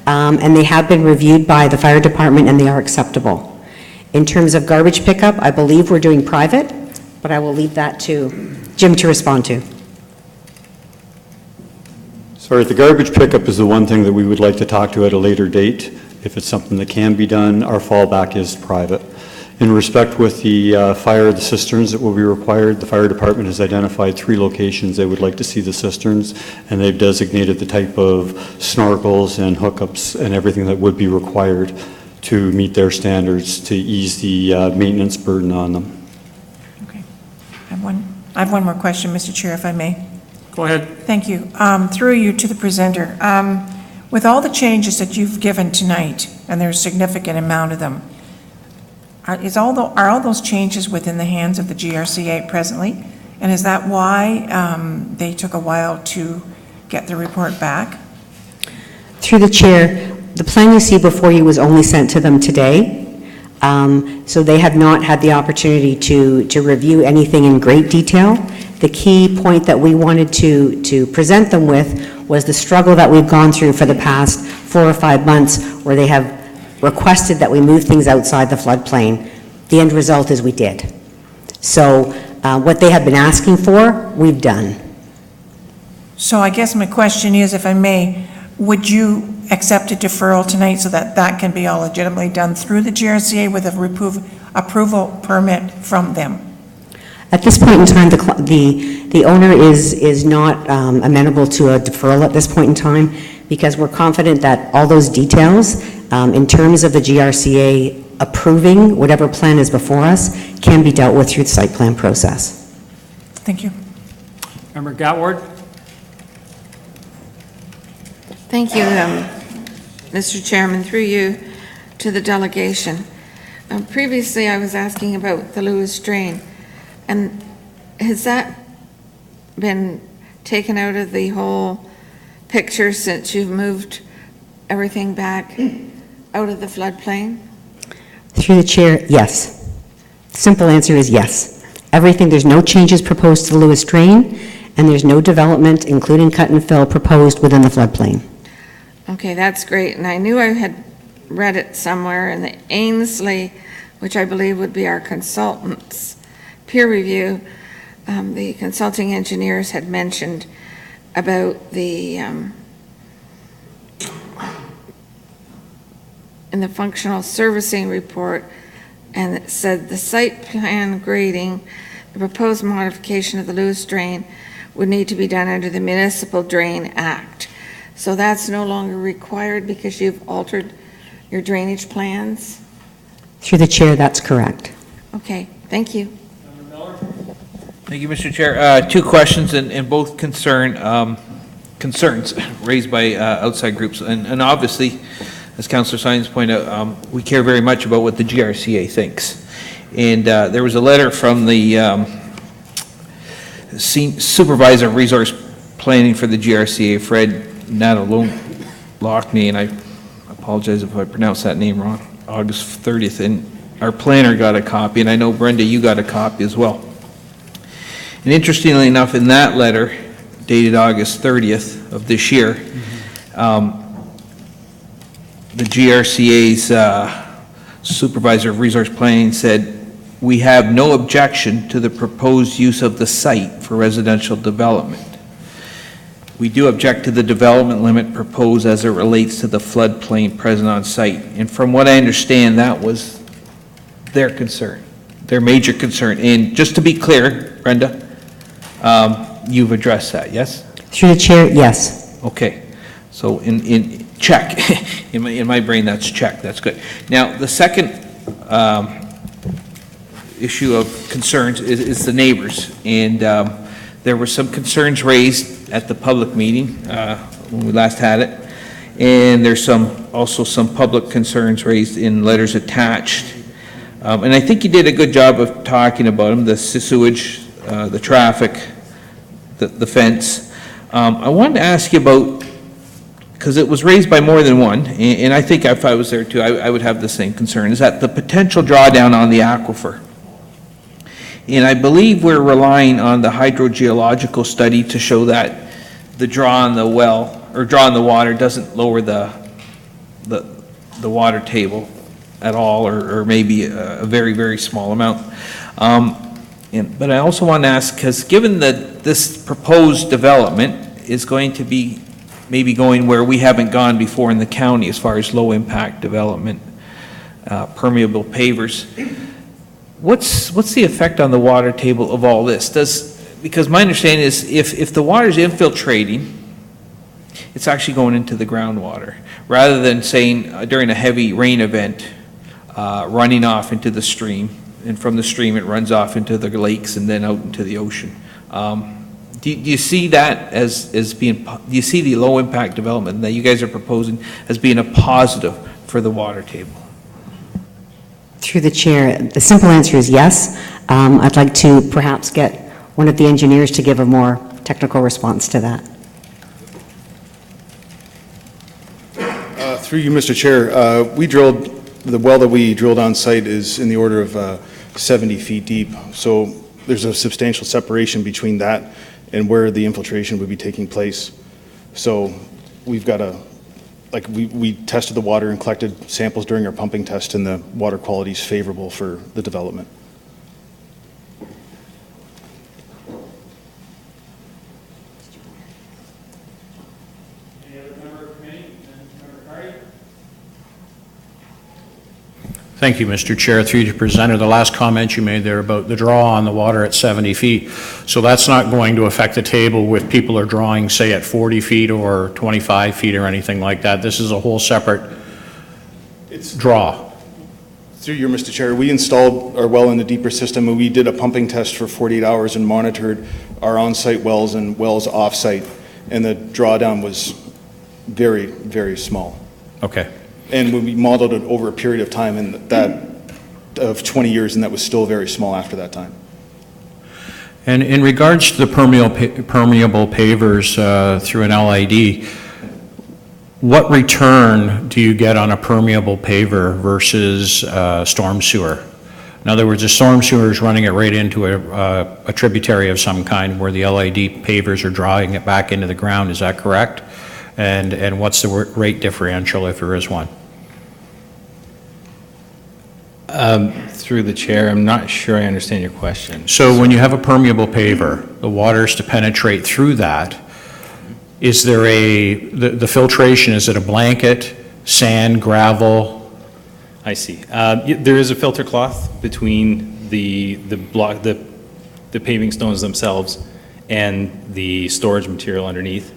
and they have been reviewed by the fire department, and they are acceptable. In terms of garbage pickup, I believe we're doing private, but I will leave that to Jim to respond to. Sorry, the garbage pickup is the one thing that we would like to talk to at a later date. If it's something that can be done, our fallback is private. In respect with the the cisterns that will be required, the fire department has identified 3 locations they would like to see the cisterns, and they've designated the type of snorkels and hookups and everything that would be required to meet their standards to ease the maintenance burden on them. Okay. I have one more question, Mr. Chair, if I may. Go ahead. Thank you. Through you to the presenter. With all the changes that you've given tonight, and there's a significant amount of them, are all those changes within the hands of the GRCA presently? And is that why they took a while to get the report back? Through the chair, the plan you see before you was only sent to them today. So they have not had the opportunity to review anything in great detail. The key point that we wanted to present them with was the struggle that we've gone through for the past 4 or 5 months, where they have requested that we move things outside the floodplain. The end result is we did. So what they have been asking for, we've done. So I guess my question is, if I may, would you accept a deferral tonight so that that can be all legitimately done through the GRCA with a approval permit from them? At this point in time, the owner is not amenable to a deferral at this point in time, because we're confident that all those details, in terms of the GRCA approving whatever plan is before us, can be dealt with through the site plan process. Thank you. Member Gatward? Thank you, Mr. Chairman, through you to the delegation. Previously, I was asking about the Lewis Drain, and has that been taken out of the whole picture since you've moved everything back out of the floodplain? Through the chair, yes. Simple answer is yes. Everything, there's no changes proposed to the Lewis Drain, and there's no development, including cut and fill, proposed within the floodplain. Okay, that's great, and I knew I had read it somewhere in the Ainsley, which I believe would be our consultant's peer review. The consulting engineers had mentioned about the, in the functional servicing report, and it said the site plan grading, the proposed modification of the Lewis Drain would need to be done under the Municipal Drain Act. So that's no longer required because you've altered your drainage plans? Through the chair, that's correct. Okay, thank you. Thank you, Mr. Chair. Two questions, and both concerns raised by outside groups. And obviously, as Councillor Sines pointed out, we care very much about what the GRCA thinks. And there was a letter from the Supervisor of Resource Planning for the GRCA, Fred Nadalone-Lockney, and I apologize if I pronounced that name wrong, August 30th, and our planner got a copy, and I know, Brenda, you got a copy as well. And interestingly enough, in that letter, dated August 30th of this year, the GRCA's Supervisor of Resource Planning said, "We have no objection to the proposed use of the site for residential development. We do object to the development limit proposed as it relates to the floodplain present on site." And from what I understand, that was their concern, their major concern. And just to be clear, Brenda, you've addressed that, yes? Through the chair, yes. Okay, so in check, in my brain, that's check, that's good. Now, the second issue of concerns is the neighbors, and there were some concerns raised at the public meeting when we last had it, and there's also some public concerns raised in letters attached. And I think you did a good job of talking about them, the sewage, the traffic, the fence. I wanted to ask you about, because it was raised by more than one, and I think if I was there too, I would have the same concern, is that the potential drawdown on the aquifer. And I believe we're relying on the hydrogeological study to show that the draw on the well, or draw on the water, doesn't lower the water table at all, or maybe a very, very small amount. But I also want to ask, because given that this proposed development is going to be maybe going where we haven't gone before in the county as far as low-impact development, permeable pavers, what's the effect on the water table of all this? Because my understanding is if the water's infiltrating, it's actually going into the groundwater, rather than saying during a heavy rain event, running off into the stream, and from the stream it runs off into the lakes and then out into the ocean. Do you see that as being, do you see the low impact development that you guys are proposing as being a positive for the water table? Through the chair, the simple answer is yes. I'd like to perhaps get one of the engineers to give a more technical response to that. Through you, Mr. Chair, the well that we drilled on site is in the order of 70 feet deep. So there's a substantial separation between that and where the infiltration would be taking place. So we've got we tested the water and collected samples during our pumping test, and the water quality is favorable for the development. Thank you, Mr. Chair. Through the presenter, the last comment you made there about the draw on the water at 70 feet. So that's not going to affect the table with people are drawing, say, at 40 feet or 25 feet or anything like that. This is a whole separate draw. Through you, Mr. Chair, we installed our well in the deeper system, and we did a pumping test for 48 hours and monitored our on-site wells and wells off-site, and the drawdown was very, very small. Okay. And when we modeled it over a period of time, and that of 20 years, and that was still very small after that time. And in regards to the permeable pavers through an LID, what return do you get on a permeable paver versus storm sewer? In other words, a storm sewer is running it right into a tributary of some kind where the LID pavers are drawing it back into the ground, is that correct? And what's the rate differential if there is one? Through the chair, I'm not sure I understand your question. So when you have a permeable paver, the water is to penetrate through that. Is there the filtration, is it a blanket, sand, gravel? I see. There is a filter cloth between the paving stones themselves and the storage material underneath.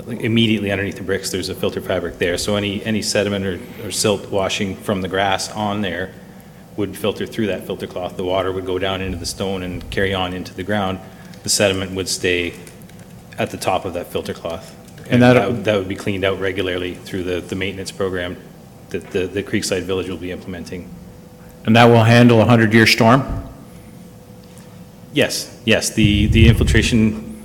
Like immediately underneath the bricks, there's a filter fabric there. So any sediment or silt washing from the grass on there would filter through that filter cloth. The water would go down into the stone and carry on into the ground. The sediment would stay at the top of that filter cloth. And that would be cleaned out regularly through the maintenance program that the Creekside Village will be implementing. And that will handle a 100-year storm? Yes, the infiltration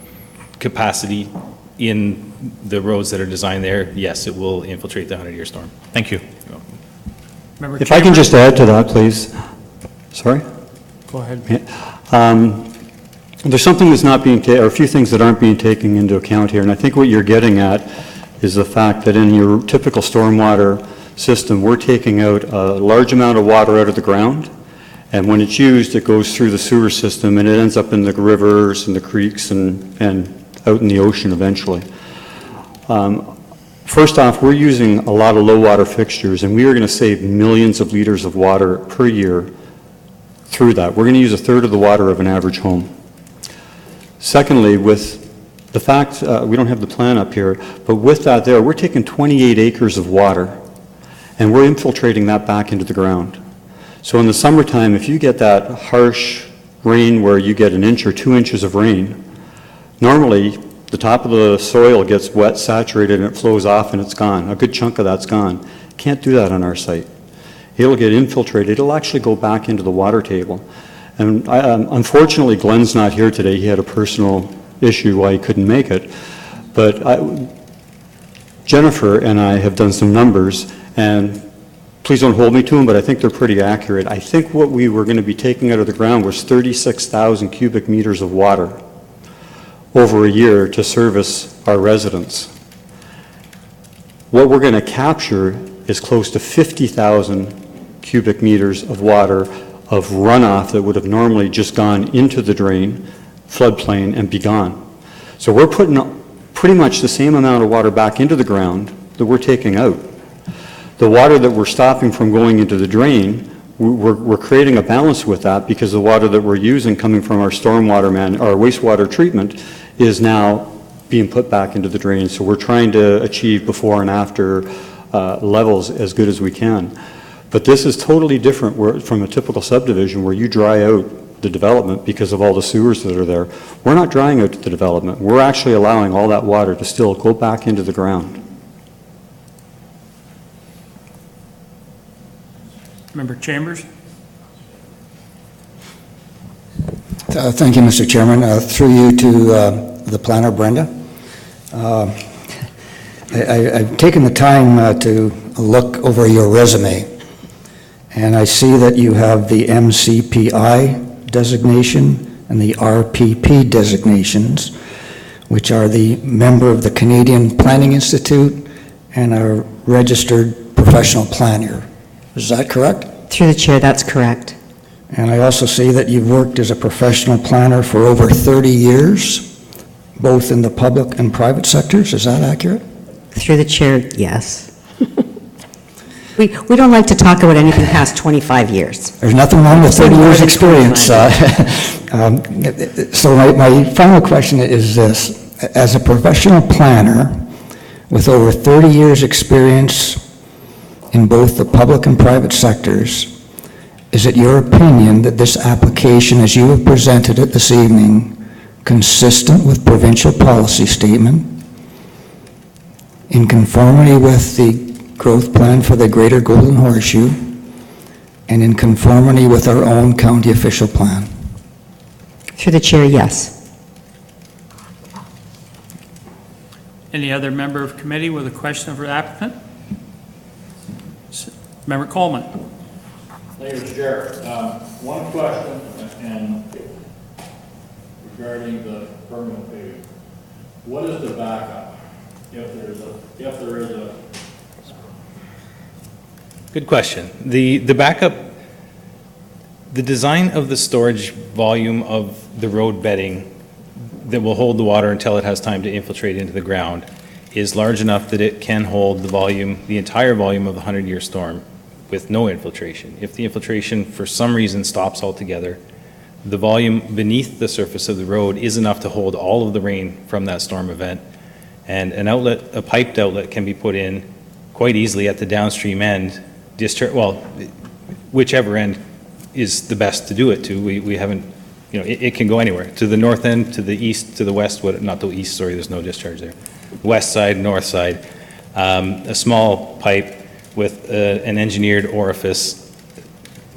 capacity in the roads that are designed there, yes, it will infiltrate the 100-year storm. Thank you. Member If I can Chambers? just add to that, please. Sorry? Go ahead. There's something that's not being, or a few things that aren't being taken into account here, and I think what you're getting at is the fact that in your typical stormwater system, we're taking out a large amount of water out of the ground, and when it's used, it goes through the sewer system, and it ends up in the rivers and the creeks and out in the ocean eventually. First off, we're using a lot of low water fixtures, and we are going to save millions of liters of water per year through that. We're going to use a third of the water of an average home. Secondly, with the fact, we don't have the plan up here, but with that there, we're taking 28 acres of water, and we're infiltrating that back into the ground. So in the summertime, if you get that harsh rain where you get 1 inch or 2 inches of rain, normally the top of the soil gets wet, saturated, and it flows off and it's gone. A good chunk of that's gone. Can't do that on our site. It'll get infiltrated. It'll actually go back into the water table. And unfortunately, Glenn's not here today. He had a personal issue why he couldn't make it. But Jennifer and I have done some numbers, and please don't hold me to them, but I think they're pretty accurate. I think what we were going to be taking out of the ground was 36,000 cubic meters of water over a year to service our residents. What we're going to capture is close to 50,000 cubic meters of water of runoff that would have normally just gone into the drain, floodplain, and be gone. So we're putting pretty much the same amount of water back into the ground that we're taking out. The water that we're stopping from going into the drain, we're creating a balance with that because the water that we're using coming from our stormwater our wastewater treatment is now being put back into the drain. So we're trying to achieve before and after levels as good as we can. But this is totally different from a typical subdivision where you dry out the development because of all the sewers that are there. We're not drying out the development. We're actually allowing all that water to still go back into the ground. Member Chambers? Thank you, Mr. Chairman. Through you to the planner, Brenda. I've taken the time to look over your resume, and I see that you have the MCPI designation and the RPP designations, which are the member of the Canadian Planning Institute and a registered professional planner. Is that correct? Through the chair, that's correct. And I also see that you've worked as a professional planner for over 30 years, both in the public and private sectors. Is that accurate? Through the chair, yes. We don't like to talk about anything past 25 years. There's nothing wrong with 30 More years' than experience. 25. So my final question is this. As a professional planner with over 30 years' experience in both the public and private sectors, is it your opinion that this application, as you have presented it this evening, consistent with provincial policy statement, in conformity with the growth plan for the Greater Golden Horseshoe, and in conformity with our own county official plan? Through the chair, yes. Any other member of committee with a question for the applicant? Member Coleman. Thank you, Chair. One question and regarding the permanent paving. What is the backup if there is a Good question. The backup, the design of the storage volume of the road bedding that will hold the water until it has time to infiltrate into the ground is large enough that it can hold the volume, the entire volume of the 100-year storm with no infiltration. If the infiltration for some reason stops altogether, the volume beneath the surface of the road is enough to hold all of the rain from that storm event. And an outlet, a piped outlet, can be put in quite easily at the downstream end, whichever end is the best to do it to. We haven't, it can go anywhere, to the north end, to the east, to the west, not the east, sorry, there's no discharge there. West side, north side, a small pipe with an engineered orifice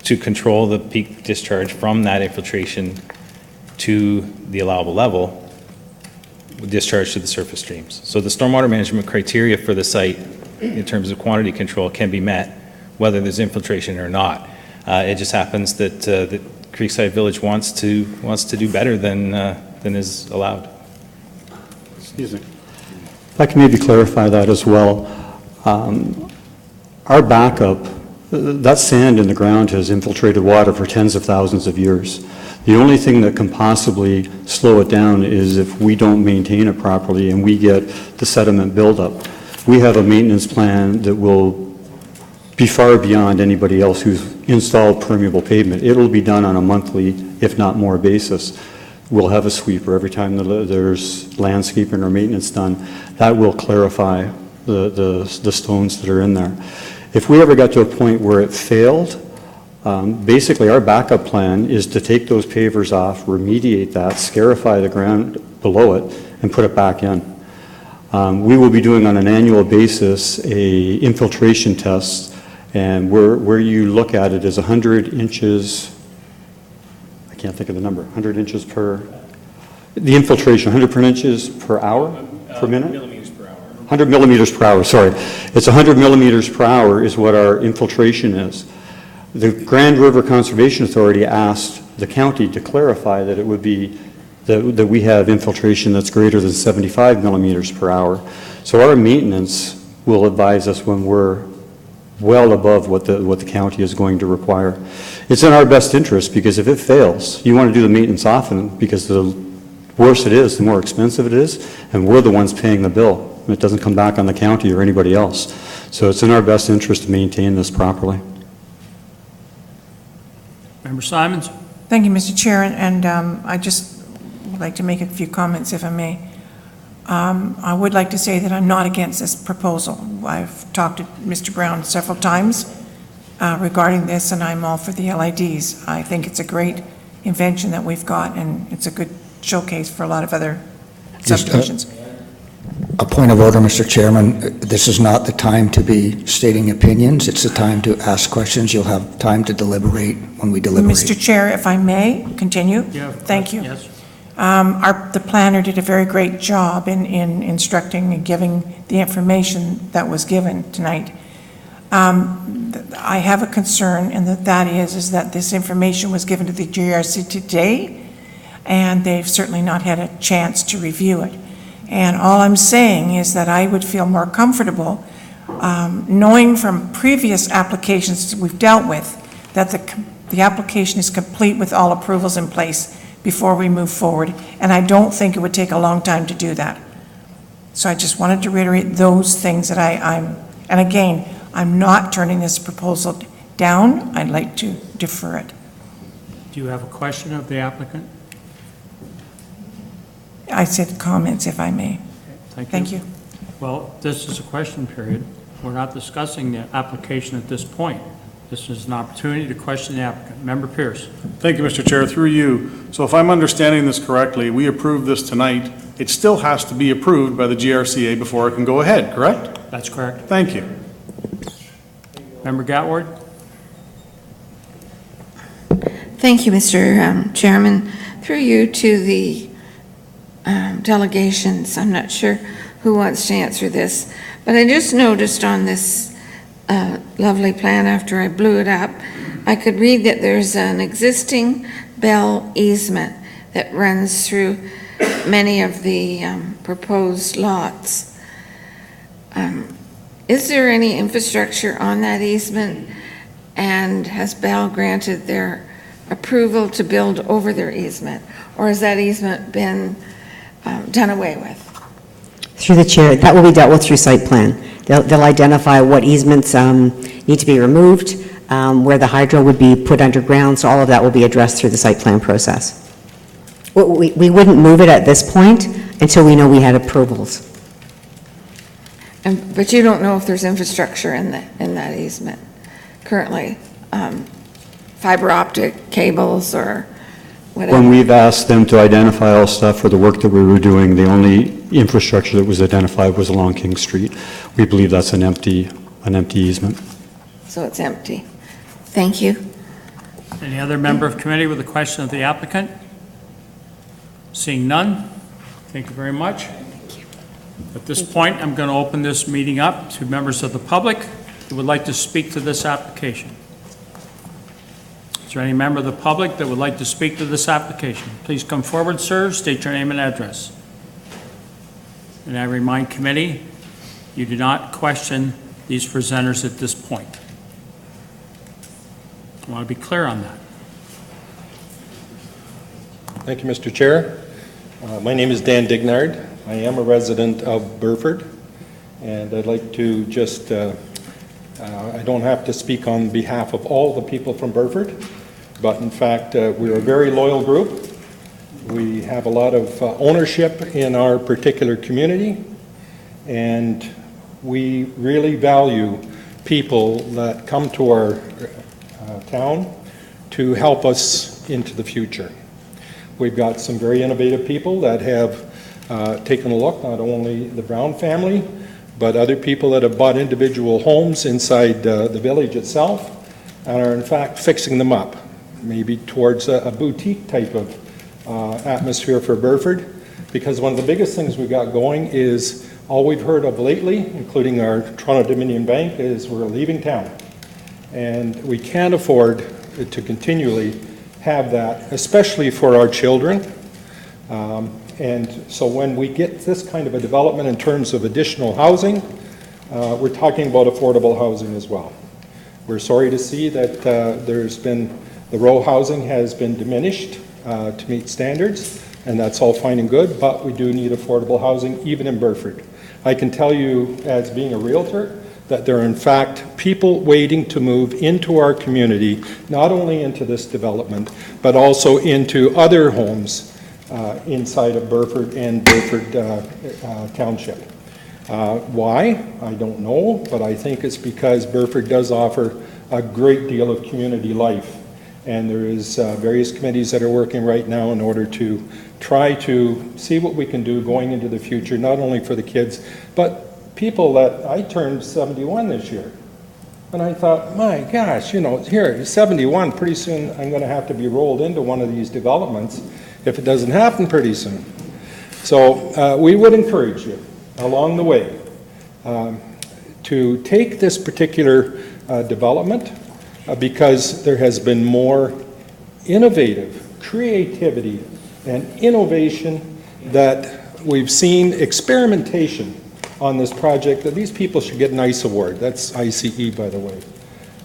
to control the peak discharge from that infiltration to the allowable level, discharge to the surface streams. So the stormwater management criteria for the site in terms of quantity control can be met whether there's infiltration or not. It just happens that Creekside Village wants to do better than is allowed. Excuse me. If I can maybe clarify that as well. Our backup, that sand in the ground has infiltrated water for tens of thousands of years. The only thing that can possibly slow it down is if we don't maintain it properly and we get the sediment buildup. We have a maintenance plan that will be far beyond anybody else who's installed permeable pavement. It'll be done on a monthly, if not more, basis. We'll have a sweeper every time there's landscaping or maintenance done. That will clarify the stones that are in there. If we ever got to a point where it failed, basically our backup plan is to take those pavers off, remediate that, scarify the ground below it, and put it back in. We will be doing on an annual basis a infiltration test, and where you look at it is 100 inches, I can't think of the number, 100 inches per, the infiltration, 100 inches per hour, per minute? Millimeters per hour. 100 millimeters per hour, sorry. It's 100 millimeters per hour is what our infiltration is. The Grand River Conservation Authority asked the county to clarify that it would be, that we have infiltration that's greater than 75 millimeters per hour. So our maintenance will advise us when we're well above what the county is going to require. It's in our best interest because if it fails, you want to do the maintenance often because the worse it is, the more expensive it is, and we're the ones paying the bill. It doesn't come back on the county or anybody else. So it's in our best interest to maintain this properly. Member Simons? Thank you, Mr. Chair, and I just would like to make a few comments, if I may. I would like to say that I'm not against this proposal. I've talked to Mr. Brown several times regarding this, and I'm all for the LIDs. I think it's a great invention that we've got, and it's a good showcase for a lot of other subdivisions. A point of order, Mr. Chairman. This is not the time to be stating opinions. It's the time to ask questions. You'll have time to deliberate when we deliberate. Mr. Chair, if I may continue? Yeah. Thank you. Yes. The planner did a very great job in instructing and giving the information that was given tonight. I have a concern, and that is that this information was given to the GRC today, and they've certainly not had a chance to review it. And all I'm saying is that I would feel more comfortable knowing from previous applications we've dealt with that the application is complete with all approvals in place before we move forward, and I don't think it would take a long time to do that. So I just wanted to reiterate those things that and again, I'm not turning this proposal down. I'd like to defer it. Do you have a question of the applicant? I said comments, if I may. Thank you. Well, this is a question period. We're not discussing the application at this point. This is an opportunity to question the applicant. Member Pierce. Thank you, Mr. Chair. Through you. So if I'm understanding this correctly, we approve this tonight. It still has to be approved by the GRCA before it can go ahead, correct? That's correct. Thank you. Member Gatward. Thank you, Mr. Chairman. Through you to the delegations, I'm not sure who wants to answer this, but I just noticed on this lovely plan after I blew it up, I could read that there's an existing Bell easement that runs through many of the proposed lots. Is there any infrastructure on that easement? And has Bell granted their approval to build over their easement? Or has that easement been done away with? Through the chair, that will be dealt with through site plan. They'll identify what easements need to be removed, where the hydro would be put underground, so all of that will be addressed through the site plan process. We wouldn't move it at this point until we know we had approvals. But you don't know if there's infrastructure in that easement currently? Fiber optic cables or whatever? When we've asked them to identify all stuff for the work that we were doing, the only infrastructure that was identified was along King Street. We believe that's an empty easement. So it's empty. Thank you. Any other member of committee with a question of the applicant? Seeing none, thank you very much. At this point, I'm going to open this meeting up to members of the public who would like to speak to this application. Is there any member of the public that would like to speak to this application? Please come forward, sir, state your name and address. And I remind committee, you do not question these presenters at this point. I want to be clear on that. Thank you, Mr. Chair. My name is Dan Dignard. I am a resident of Burford, and I'd like to just, I don't have to speak on behalf of all the people from Burford, but in fact, we're a very loyal group. We have a lot of ownership in our particular community, and we really value people that come to our town to help us into the future. We've got some very innovative people that have taken a look, not only the Brown family, but other people that have bought individual homes inside the village itself and are in fact fixing them up, maybe towards a boutique type of atmosphere for Burford, because one of the biggest things we've got going is all we've heard of lately, including our Toronto Dominion Bank, is we're leaving town. And we can't afford to continually have that, especially for our children. And so when we get this kind of a development in terms of additional housing, we're talking about affordable housing as well. We're sorry to see that the row housing has been diminished to meet standards, and that's all fine and good, but we do need affordable housing even in Burford. I can tell you, as being a realtor, that there are in fact people waiting to move into our community, not only into this development, but also into other homes inside of Burford and Burford Township. Why? I don't know, but I think it's because Burford does offer a great deal of community life. And there is various committees that are working right now in order to try to see what we can do going into the future, not only for the kids, but people that, I turned 71 this year. And I thought, my gosh, you know, here, 71, pretty soon I'm going to have to be rolled into one of these developments if it doesn't happen pretty soon. So we would encourage you along the way to take this particular development because there has been more innovative creativity and innovation that we've seen, experimentation on this project, that these people should get an ICE award. That's ICE, by the way.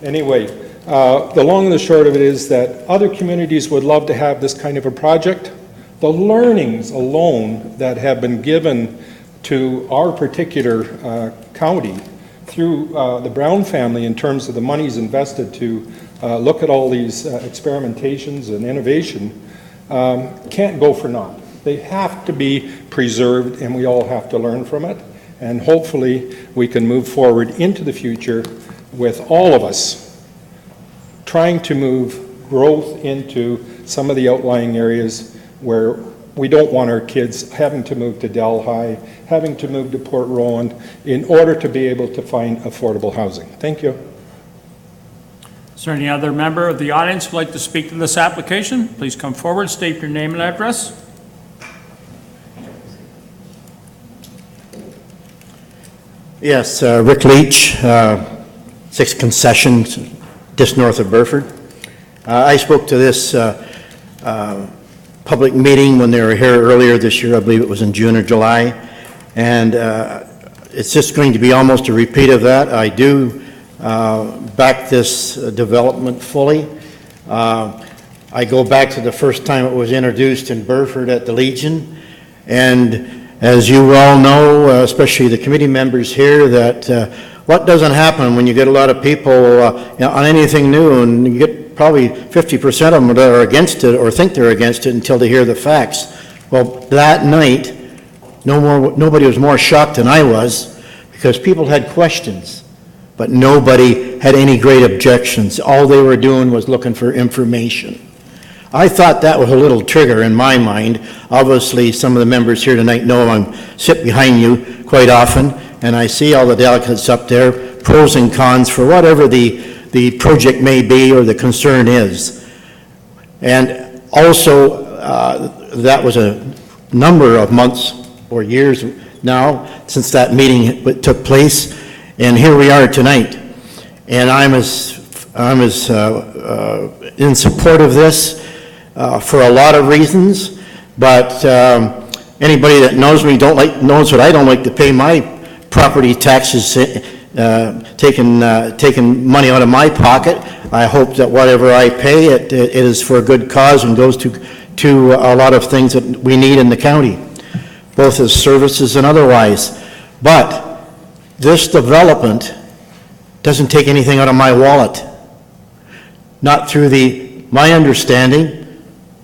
Anyway, the long and the short of it is that other communities would love to have this kind of a project. The learnings alone that have been given to our particular county through the Brown family in terms of the monies invested to look at all these experimentations and innovation can't go for naught. They have to be preserved, and we all have to learn from it. And hopefully, we can move forward into the future with all of us trying to move growth into some of the outlying areas where we don't want our kids having to move to Delhi, having to move to Port Rowan in order to be able to find affordable housing. Thank you. Is there any other member of the audience who'd like to speak to this application? Please come forward, state your name and address. Yes, Rick Leach, 6 Concessions, just north of Burford. I spoke to this public meeting when they were here earlier this year. I believe it was in June or July, and it's just going to be almost a repeat of that. I do back this development fully. I go back to the first time it was introduced in Burford at the Legion, and as you all know, especially the committee members here, that what doesn't happen when you get a lot of people on anything new, and you get probably 50% of them that are against it or think they're against it until they hear the facts. Well, that night, nobody was more shocked than I was, because people had questions, but nobody had any great objections. All they were doing was looking for information. I thought that was a little trigger in my mind. Obviously, some of the members here tonight know I sit behind you quite often, and I see all the delegates up there, pros and cons for whatever the project may be or the concern is. And also, that was a number of months or years now since that meeting took place, and here we are tonight. And I'm as in support of this for a lot of reasons, but anybody that knows me knows that I don't like to pay my property taxes, taking money out of my pocket. I hope that whatever I pay, it is for a good cause and goes to a lot of things that we need in the county, both as services and otherwise. But this development doesn't take anything out of my wallet. Not through my understanding.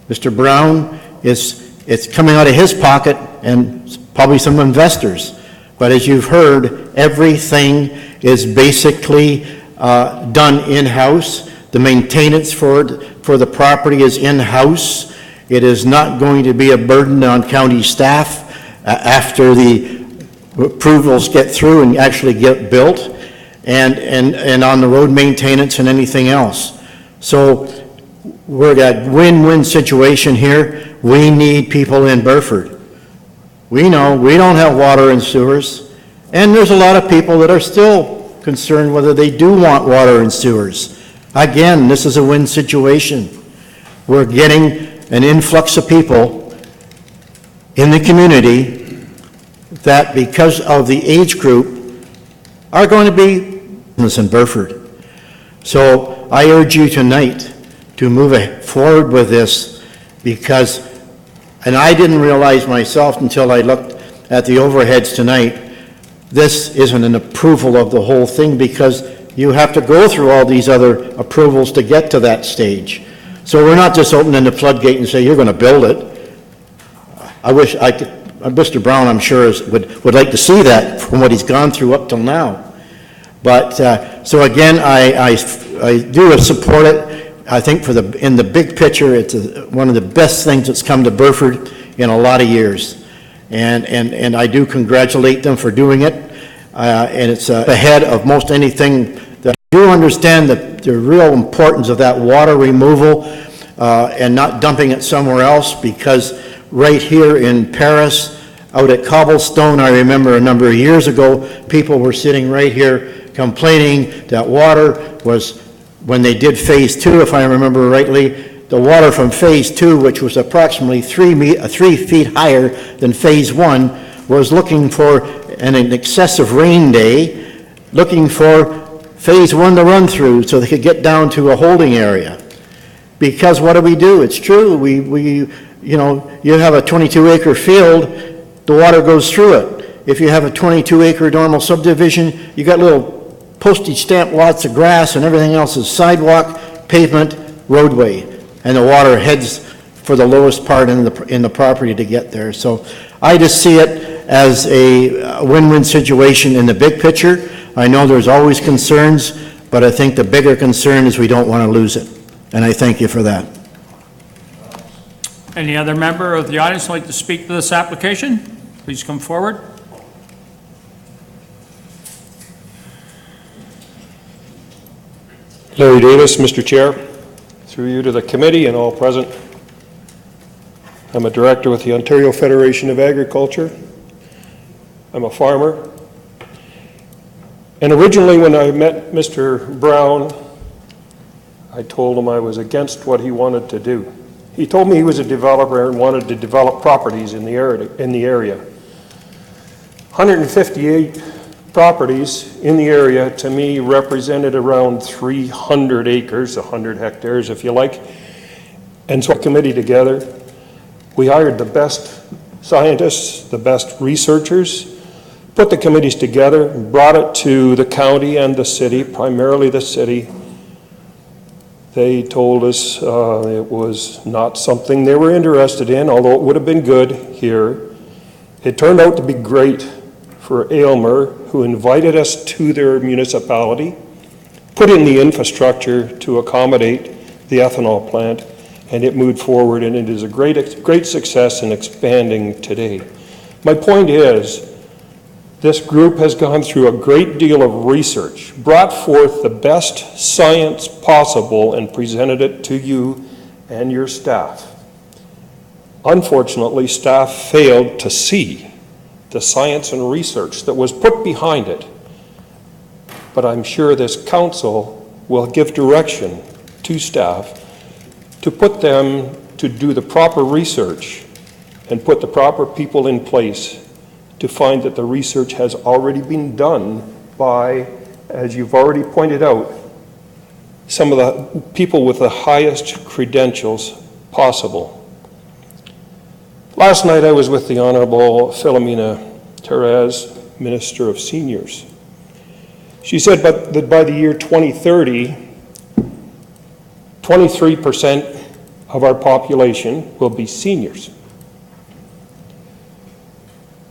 Mr. Brown, it's coming out of his pocket and probably some investors. But as you've heard, everything is basically done in-house. The maintenance for the property is in-house. It is not going to be a burden on county staff after the approvals get through and actually get built, and on the road maintenance and anything else. So we're at a win-win situation here. We need people in Burford. We know we don't have water and sewers, and there's a lot of people that are still concerned whether they do want water and sewers. Again, this is a win situation. We're getting an influx of people in the community that, because of the age group, are going to be in Burford. So I urge you tonight to move forward with this, because, and I didn't realize myself until I looked at the overheads tonight, this isn't an approval of the whole thing, because you have to go through all these other approvals to get to that stage. So we're not just opening the floodgate and say, you're going to build it. I wish I could, Mr. Brown, I'm sure, would like to see that from what he's gone through up till now. But, so again, I do support it. I think in the big picture, it's one of the best things that's come to Burford in a lot of years. And I do congratulate them for doing it. And it's ahead of most anything. That I do understand the real importance of that water removal and not dumping it somewhere else, because right here in Paris, out at Cobblestone, I remember a number of years ago, people were sitting right here complaining that water was, when they did phase 2, if I remember rightly, the water from phase 2, which was approximately 3 feet higher than phase 1, was looking for an excessive rain day, looking for phase 1 to run through so they could get down to a holding area. Because what do? It's true. You have a 22-acre field, the water goes through it. If you have a 22-acre normal subdivision, you got little postage stamp lots of grass and everything else is sidewalk, pavement, roadway, and the water heads for the lowest part in the property to get there. So I just see it as a win-win situation in the big picture. I know there's always concerns, but I think the bigger concern is we don't want to lose it. And I thank you for that. Any other member of the audience like to speak to this application? Please come forward. Larry Davis, Mr. Chair, through you to the committee and all present. I'm a director with the Ontario Federation of Agriculture. I'm a farmer. And originally when I met Mr. Brown, I told him I was against what he wanted to do. He told me he was a developer and wanted to develop properties in the area. 158 properties in the area, to me, represented around 300 acres, 100 hectares if you like. And so a committee together, we hired the best scientists, the best researchers, put the committees together, brought it to the county and the city, primarily the city. They told us it was not something they were interested in, although it would have been good here. It turned out to be great for Aylmer, who invited us to their municipality, put in the infrastructure to accommodate the ethanol plant, and it moved forward, and it is a great success in expanding today. My point is, this group has gone through a great deal of research, brought forth the best science possible, and presented it to you and your staff. Unfortunately, staff failed to see the science and research that was put behind it. But I'm sure this council will give direction to staff to put them to do the proper research and put the proper people in place to find that the research has already been done by, as you've already pointed out, some of the people with the highest credentials possible. Last night I was with the Honorable Philomena Therese, Minister of Seniors. She said that by the year 2030, 23% of our population will be seniors.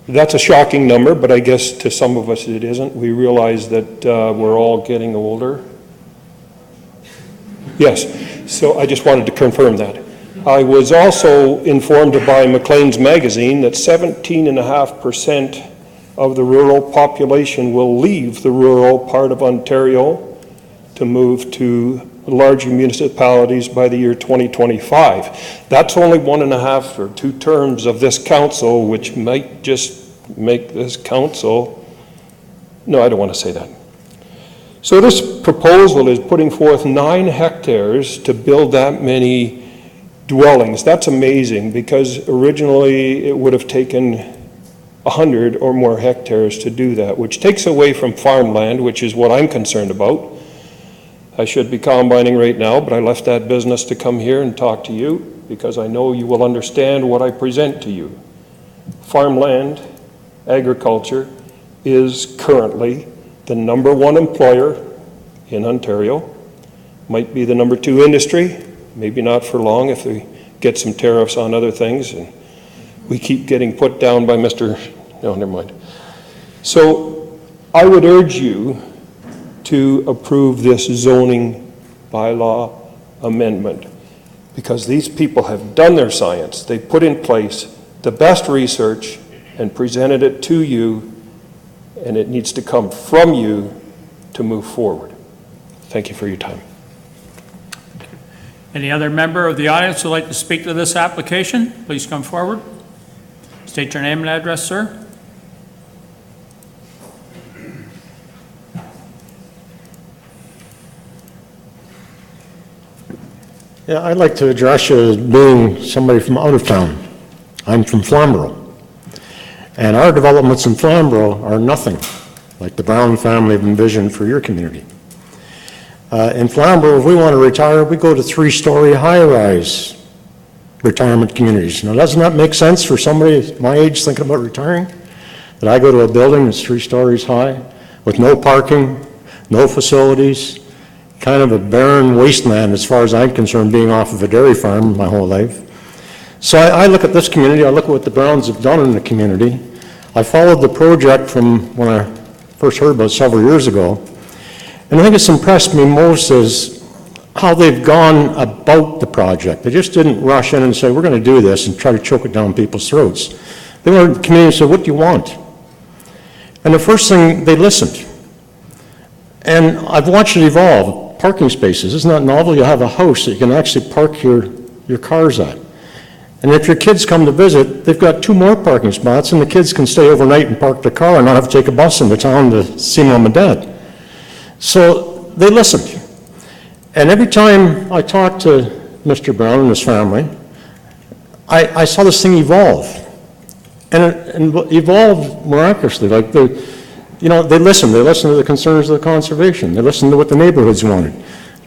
That's a shocking number, but I guess to some of us it isn't. We realize that we're all getting older. Yes, so I just wanted to confirm that. I was also informed by Maclean's magazine that 17.5% of the rural population will leave the rural part of Ontario to move to larger municipalities by the year 2025. That's only 1.5 or 2 terms of this council, which might just make this council, no, I don't want to say that. So this proposal is putting forth 9 hectares to build that many dwellings. That's amazing, because originally it would have taken 100 or more hectares to do that, which takes away from farmland, which is what I'm concerned about. I should be combining right now, but I left that business to come here and talk to you because I know you will understand what I present to you. Farmland, agriculture, is currently the #1 employer in Ontario. Might be the #2 industry, maybe not for long if we get some tariffs on other things and we keep getting put down by Mr. No, never mind. So I would urge you to approve this zoning bylaw amendment, because these people have done their science. They put in place the best research and presented it to you, and it needs to come from you to move forward. Thank you for your time. Any other member of the audience who would like to speak to this application? Please come forward. State your name and address, sir. Yeah, I'd like to address you as being somebody from out of town. I'm from Flamborough. And our developments in Flamborough are nothing like the Brown family have envisioned for your community. In Flamborough, if we want to retire, we go to 3-story high-rise retirement communities. Now, doesn't that make sense for somebody my age thinking about retiring? That I go to a building that's 3 stories high with no parking, no facilities, kind of a barren wasteland as far as I'm concerned, being off of a dairy farm my whole life. So I look at this community, I look at what the Browns have done in the community. I followed the project from when I first heard about it several years ago. And I think it's impressed me most is how they've gone about the project. They just didn't rush in and say, we're going to do this and try to choke it down people's throats. They went to the community and said, what do you want? And the first thing, they listened. And I've watched it evolve. Parking spaces, isn't that novel? You have a house that you can actually park your cars at. And if your kids come to visit, they've got 2 more parking spots, and the kids can stay overnight and park their car and not have to take a bus into town to see mom and dad. So they listened. And every time I talked to Mr. Brown and his family, I saw this thing evolve. And it evolved miraculously. Like they listened. They listened to the concerns of the conservation. They listened to what the neighborhoods wanted.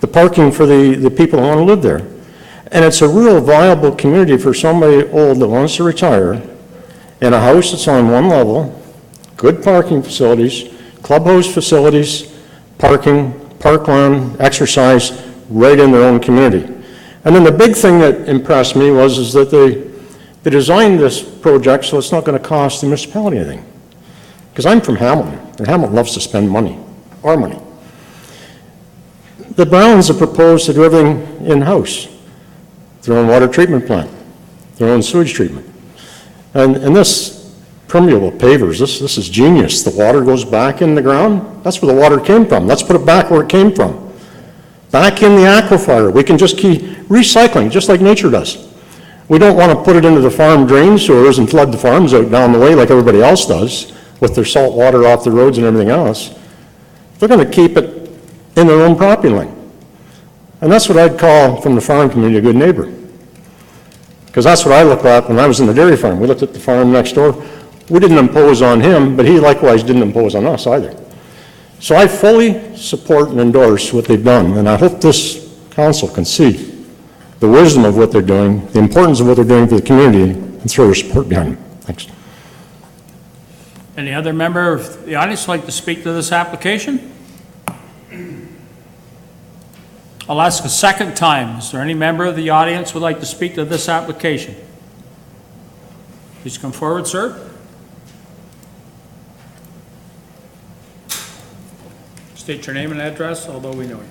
The parking for the people who want to live there. And it's a real viable community for somebody old that wants to retire in a house that's on one level, good parking facilities, clubhouse facilities, parking, parkland, exercise, right in their own community. And then the big thing that impressed me is that they designed this project so it's not going to cost the municipality anything. Because I'm from Hamilton, and Hamilton loves to spend money, our money. The Browns have proposed to do everything in-house. Their own water treatment plant, their own sewage treatment. And this permeable pavers, this is genius. The water goes back in the ground. That's where the water came from. Let's put it back where it came from. Back in the aquifer. We can just keep recycling, just like nature does. We don't want to put it into the farm drain sewers and flood the farms out down the way like everybody else does with their salt water off the roads and everything else. They're going to keep it in their own property line. And that's what I'd call, from the farm community, a good neighbor. Because that's what I looked at when I was in the dairy farm. We looked at the farm next door. We didn't impose on him, but he likewise didn't impose on us either. So I fully support and endorse what they've done, and I hope this council can see the wisdom of what they're doing, the importance of what they're doing for the community, and throw their support behind them. Thanks. Any other member of the audience like to speak to this application? I'll ask a second time. Is there any member of the audience who would like to speak to this application? Please come forward, sir. State your name and address, although we know you.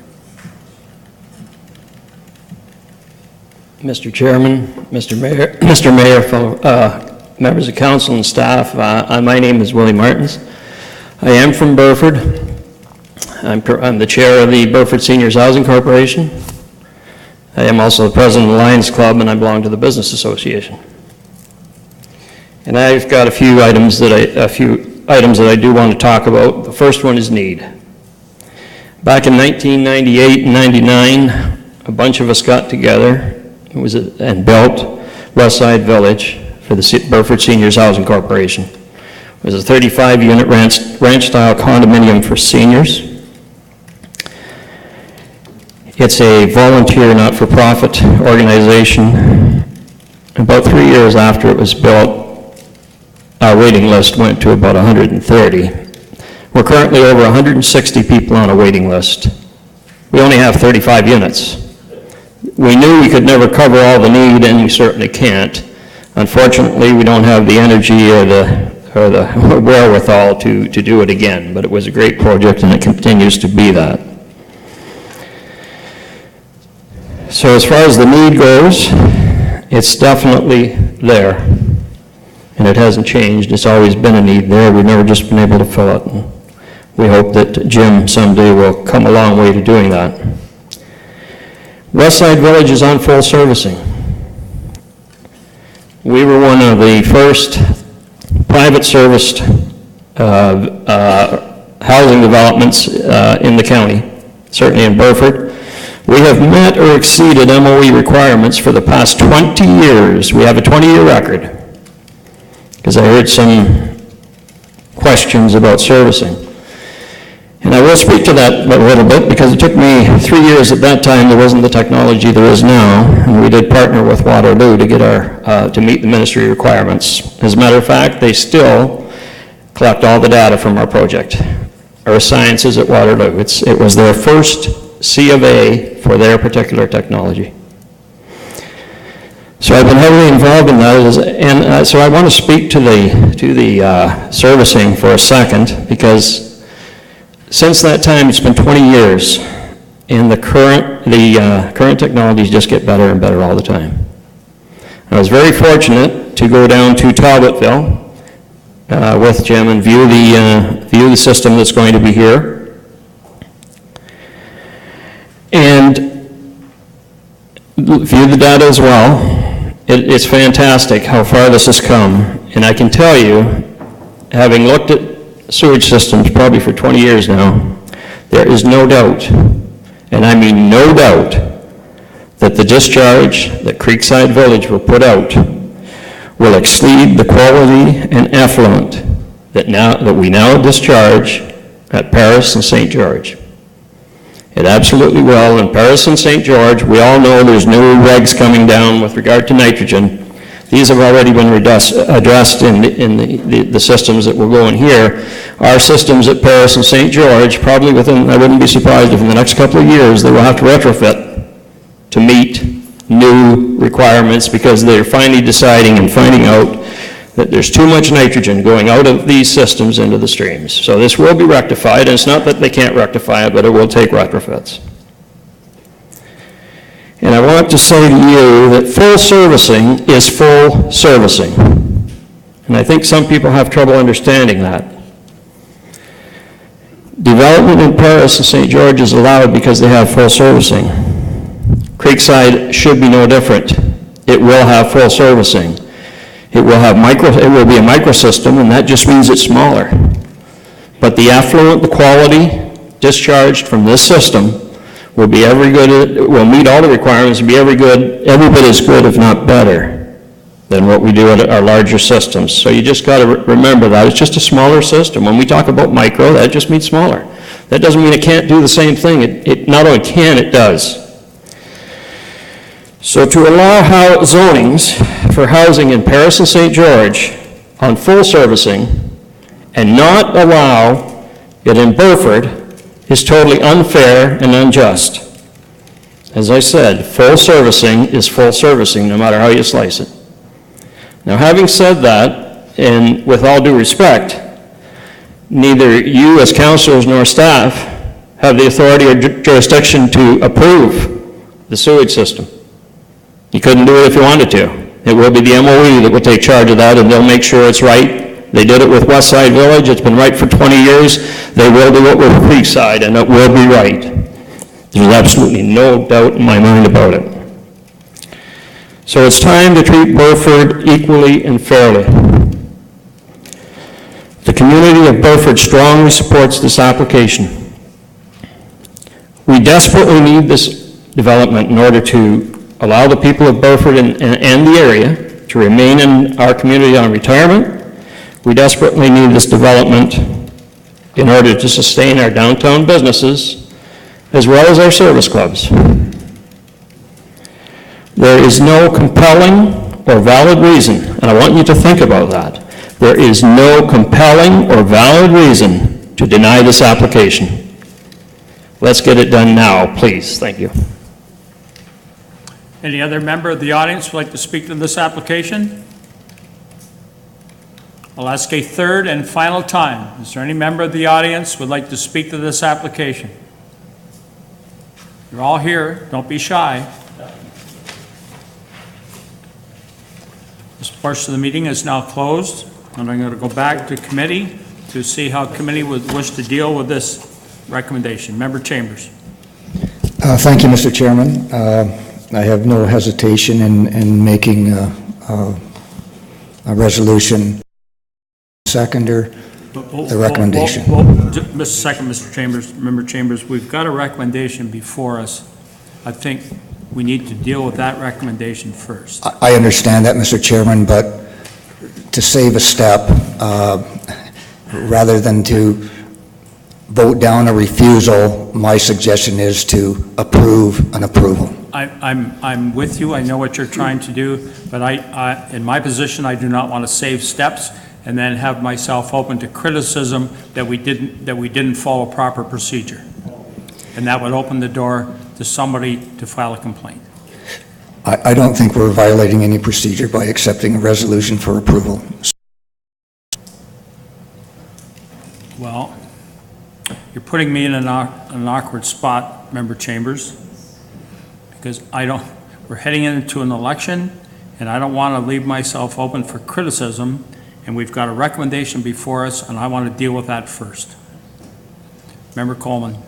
Mr. Chairman, Mr. Mayor, fellow members of council and staff, my name is Willie Martins. I am from Burford. I'm the chair of the Burford Seniors Housing Corporation. I am also the president of the Lions Club, and I belong to the Business Association. And I've got a few items that I do want to talk about. The first one is need. Back in 1998 and 99, a bunch of us got together and built Westside Village for the Burford Seniors Housing Corporation. It was a 35-unit ranch-style condominium for seniors. It's a volunteer, not-for-profit organization. About 3 years after it was built, our waiting list went to about 130. We're currently over 160 people on a waiting list. We only have 35 units. We knew we could never cover all the need, and we certainly can't. Unfortunately, we don't have the energy or the wherewithal to do it again, but it was a great project, and it continues to be that. So as far as the need goes, it's definitely there, and it hasn't changed. It's always been a need there. We've never just been able to fill it. And we hope that Jim someday will come a long way to doing that. Westside Village is on full servicing. We were one of the first private serviced housing developments in the county, certainly in Burford. We have met or exceeded MOE requirements for the past 20 years. We have a 20-year record, because I heard some questions about servicing. And I will speak to that a little bit, because it took me 3 years at that time. There wasn't the technology there is now, and we did partner with Waterloo to get to meet the ministry requirements. As a matter of fact, they still collect all the data from our project. Earth Sciences at Waterloo. It was their first C of A for their particular technology. So I've been heavily involved in that, and so I want to speak to the servicing for a second, because since that time, it's been 20 years, and the current technologies just get better and better all the time. I was very fortunate to go down to Talbotville with Jim and view the system that's going to be here. And view the data as well. It's fantastic how far this has come. And I can tell you, having looked at sewage systems probably for 20 years now, there is no doubt, and I mean no doubt, that the discharge that Creekside Village will put out will exceed the quality and effluent that we now discharge at Paris and St. George. It absolutely will. In Paris and St. George, we all know there's new regs coming down with regard to nitrogen. These have already been addressed in the systems that will go in here. Our systems at Paris and St. George, probably within, I wouldn't be surprised if in the next couple of years, they will have to retrofit to meet new requirements, because they're finally deciding and finding out that there's too much nitrogen going out of these systems into the streams. So this will be rectified, and it's not that they can't rectify it, but it will take retrofits. And I want to say to you that full servicing is full servicing. And I think some people have trouble understanding that. Development in Paris and St. George is allowed because they have full servicing. Creekside should be no different. It will have full servicing. It will be a microsystem, and that just means it's smaller. But the effluent, the quality discharged from this system will be will meet all the requirements and be every bit as good, if not better, than what we do at our larger systems. So you just got to remember that it's just a smaller system. When we talk about micro, that just means smaller. That doesn't mean it can't do the same thing. It not only can, it does. So to allow zonings for housing in Paris and St. George on full servicing and not allow it in Burford is totally unfair and unjust. As I said, full servicing is full servicing, no matter how you slice it. Now, having said that, and with all due respect, neither you as councilors nor staff have the authority or jurisdiction to approve the sewage system. You couldn't do it if you wanted to. It will be the MOE that will take charge of that, and they'll make sure it's right. They did it with Westside Village. It's been right for 20 years. They will do it with Creekside, and it will be right. There's absolutely no doubt in my mind about it. So it's time to treat Burford equally and fairly. The community of Burford strongly supports this application. We desperately need this development in order to allow the people of Burford and the area to remain in our community on retirement. We desperately need this development in order to sustain our downtown businesses as well as our service clubs. There is no compelling or valid reason, and I want you to think about that. There is no compelling or valid reason to deny this application. Let's get it done now, please. Thank you. Any other member of the audience would like to speak to this application? I'll ask a third and final time. Is there any member of the audience would like to speak to this application? You're all here. Don't be shy. This portion of the meeting is now closed, and I'm going to go back to committee to see how committee would wish to deal with this recommendation. Member Chambers. Thank you, Mr. Chairman. I have no hesitation in making a resolution seconder the recommendation. Mr. Chambers, Member Chambers, we've got a recommendation before us. I think we need to deal with that recommendation first. I understand that, Mr. Chairman, but to save a step, rather than to vote down a refusal, my suggestion is to approve an approval. I'm with you. I know what you're trying to do, but in my position, I do not want to save steps, and then have myself open to criticism that we didn't follow proper procedure. And that would open the door to somebody to file a complaint. I don't think we're violating any procedure by accepting a resolution for approval. Well, you're putting me in an awkward spot, Member Chambers, because we're heading into an election, and I don't want to leave myself open for criticism, and we've got a recommendation before us, and I want to deal with that first. Member Coleman.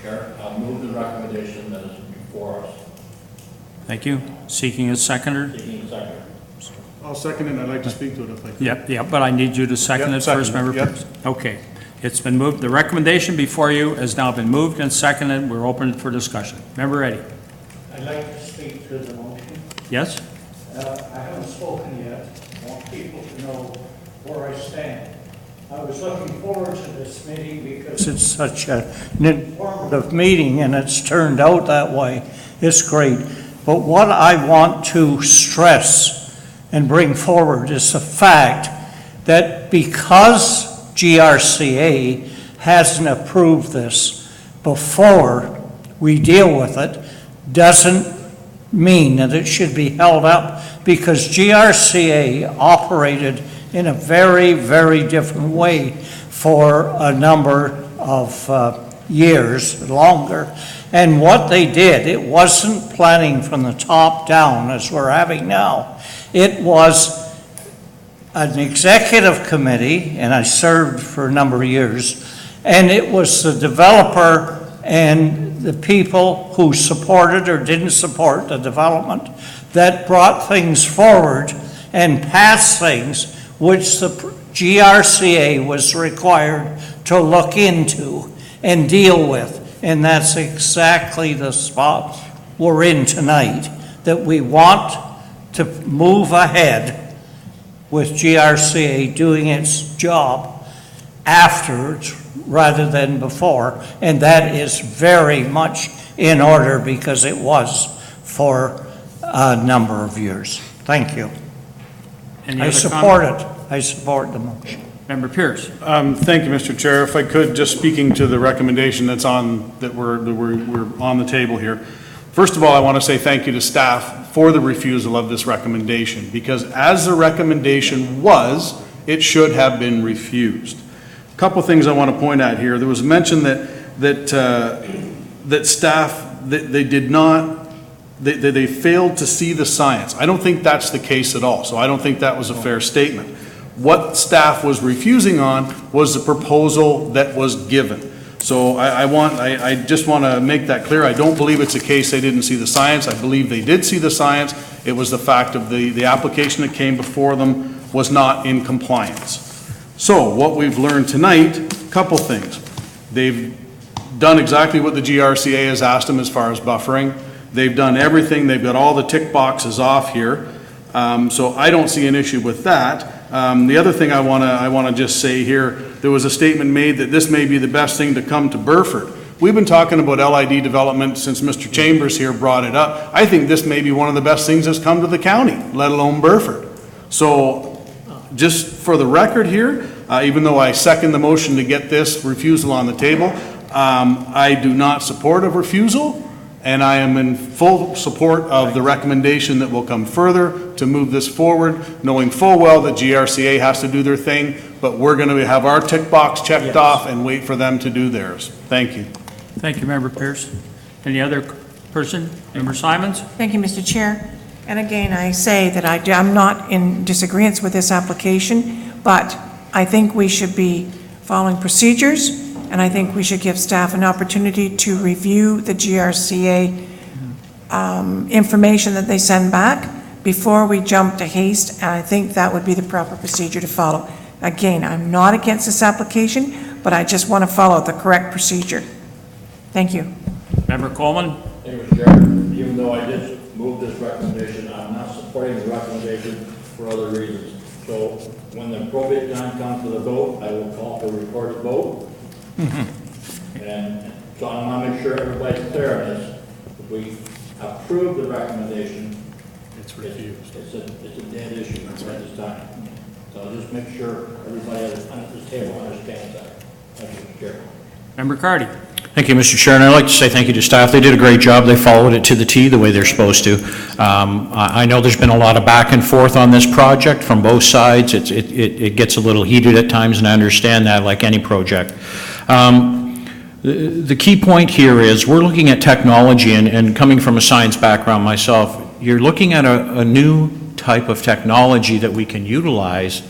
Chair, I'll move the recommendation that is before us. Thank you. Seeking a seconder? Seeking a seconder. I'll second it, and I'd like to speak to it if I could. Yep, but I need you to second Yep, it first, second Member it, yep. Pierce. Okay. It's been moved, the recommendation before you has now been moved and seconded. We're open for discussion. Member Eddy? I'd like to speak to the motion. Yes? I haven't spoken yet. I want people to know where I stand. I was looking forward to this meeting because it's such an informative meeting and it's turned out that way. It's great. But what I want to stress and bring forward is the fact that because GRCA hasn't approved this before we deal with it, doesn't mean that it should be held up, because GRCA operated in a very, very different way for a number of years longer. And what they did, it wasn't planning from the top down as we're having now. It was an executive committee, and I served for a number of years, and it was the developer and the people who supported or didn't support the development that brought things forward and passed things which the GRCA was required to look into and deal with. And that's exactly the spot we're in tonight, that we want to move ahead with GRCA doing its job afterwards rather than before. And that is very much in order because it was for a number of years. Thank you. I support it. I support the motion. Member Pierce. Thank you, Mr. Chair. If I could, just speaking to the recommendation that's on, that we're on the table here. First of all, I want to say thank you to staff for the refusal of this recommendation, because as the recommendation was, it should have been refused. A couple things I want to point out here. There was mention that staff, they failed to see the science. I don't think that's the case at all, so I don't think that was a fair statement. What staff was refusing on was the proposal that was given. So I just want to make that clear. I don't believe it's a case they didn't see the science. I believe they did see the science. It was the fact of the application that came before them was not in compliance. So what we've learned tonight, a couple things. They've done exactly what the GRCA has asked them as far as buffering. They've done everything. They've got all the tick boxes off here. So I don't see an issue with that. The other thing I want to just say here, there was a statement made that this may be the best thing to come to Burford. We've been talking about LID development since Mr. Chambers here brought it up. I think this may be one of the best things that's come to the county, let alone Burford. So just for the record here, even though I second the motion to get this refusal on the table, I do not support a refusal. And I am in full support of the recommendation that will come further to move this forward, knowing full well that GRCA has to do their thing, but we're going to have our tick box checked off and wait for them to do theirs. Thank you. Thank you, Member Pierce. Any other person? Member Simons? Thank you, Mr. Chair. And again, I say that I'm not in disagreement with this application, but I think we should be following procedures, and I think we should give staff an opportunity to review the GRCA information that they send back before we jump to haste, and I think that would be the proper procedure to follow. Again, I'm not against this application, but I just want to follow the correct procedure. Thank you. Member Coleman? Thank you, Mr. Chair. Even though I did move this recommendation, I'm not supporting the recommendation for other reasons. So when the appropriate time comes for the vote, I will call for a recorded vote. And so I want to make sure everybody's clear on this. If we approve the recommendation, it's refused. It's a dead issue at this time. So I'll just make sure everybody at this table understands that. Thank you, Mr. Chair. Member Cardy. Thank you, Mr. Chair, and I'd like to say thank you to staff. They did a great job. They followed it to the T the way they're supposed to. I know there's been a lot of back and forth on this project from both sides. It gets a little heated at times, and I understand that, like any project. The key point here is we're looking at technology, and coming from a science background myself, you're looking at a new type of technology that we can utilize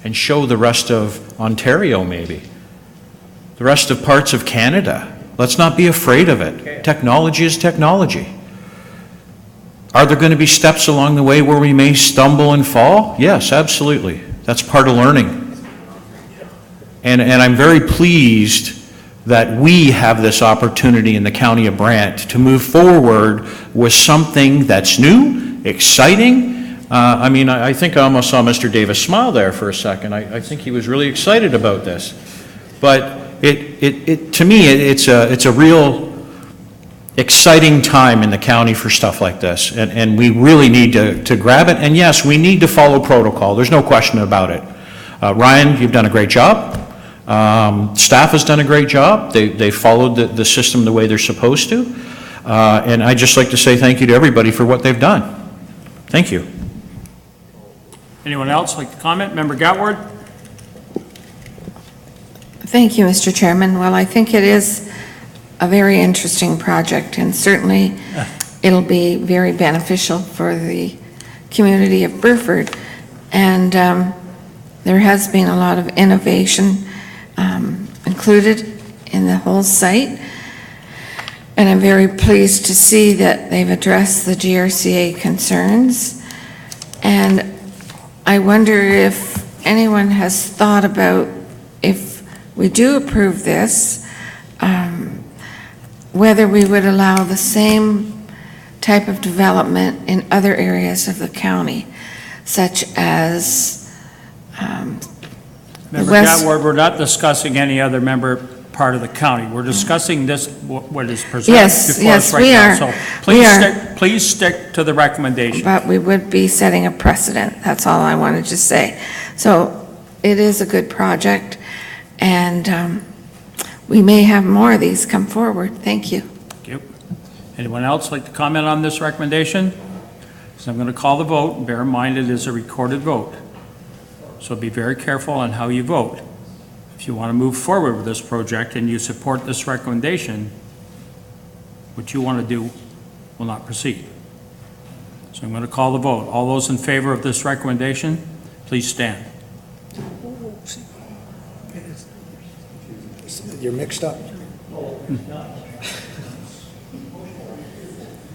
and show the rest of Ontario, maybe, the rest of parts of Canada. Let's not be afraid of it. Technology is technology. Are there going to be steps along the way where we may stumble and fall? Yes, absolutely. That's part of learning. And I'm very pleased that we have this opportunity in the County of Brant to move forward with something that's new, exciting. I think I almost saw Mr. Davis smile there for a second. I think he was really excited about this. But to me, it's a real exciting time in the county for stuff like this, and we really need to grab it. And yes, we need to follow protocol. There's no question about it. Ryan, you've done a great job. Staff has done a great job. They followed the system the way they're supposed to. And I'd just like to say thank you to everybody for what they've done. Thank you. Anyone else like to comment? Member Gatward? Thank you, Mr. Chairman. Well, I think it is a very interesting project, and certainly it'll be very beneficial for the community of Burford. And there has been a lot of innovation included in the whole site. And I'm very pleased to see that they've addressed the GRCA concerns. And I wonder if anyone has thought about, if we do approve this, whether we would allow the same type of development in other areas of the county, such as Member Gatward, we're not discussing any other part of the county. We're discussing this, what is presented before us right now. So please stick to the recommendation. But we would be setting a precedent. That's all I wanted to say. So it is a good project, and we may have more of these come forward. Thank you. Thank you. Anyone else like to comment on this recommendation? So I'm going to call the vote. Bear in mind it is a recorded vote. So be very careful on how you vote. If you want to move forward with this project and you support this recommendation, what you want to do will not proceed. So I'm going to call the vote. All those in favor of this recommendation, please stand. You're mixed up.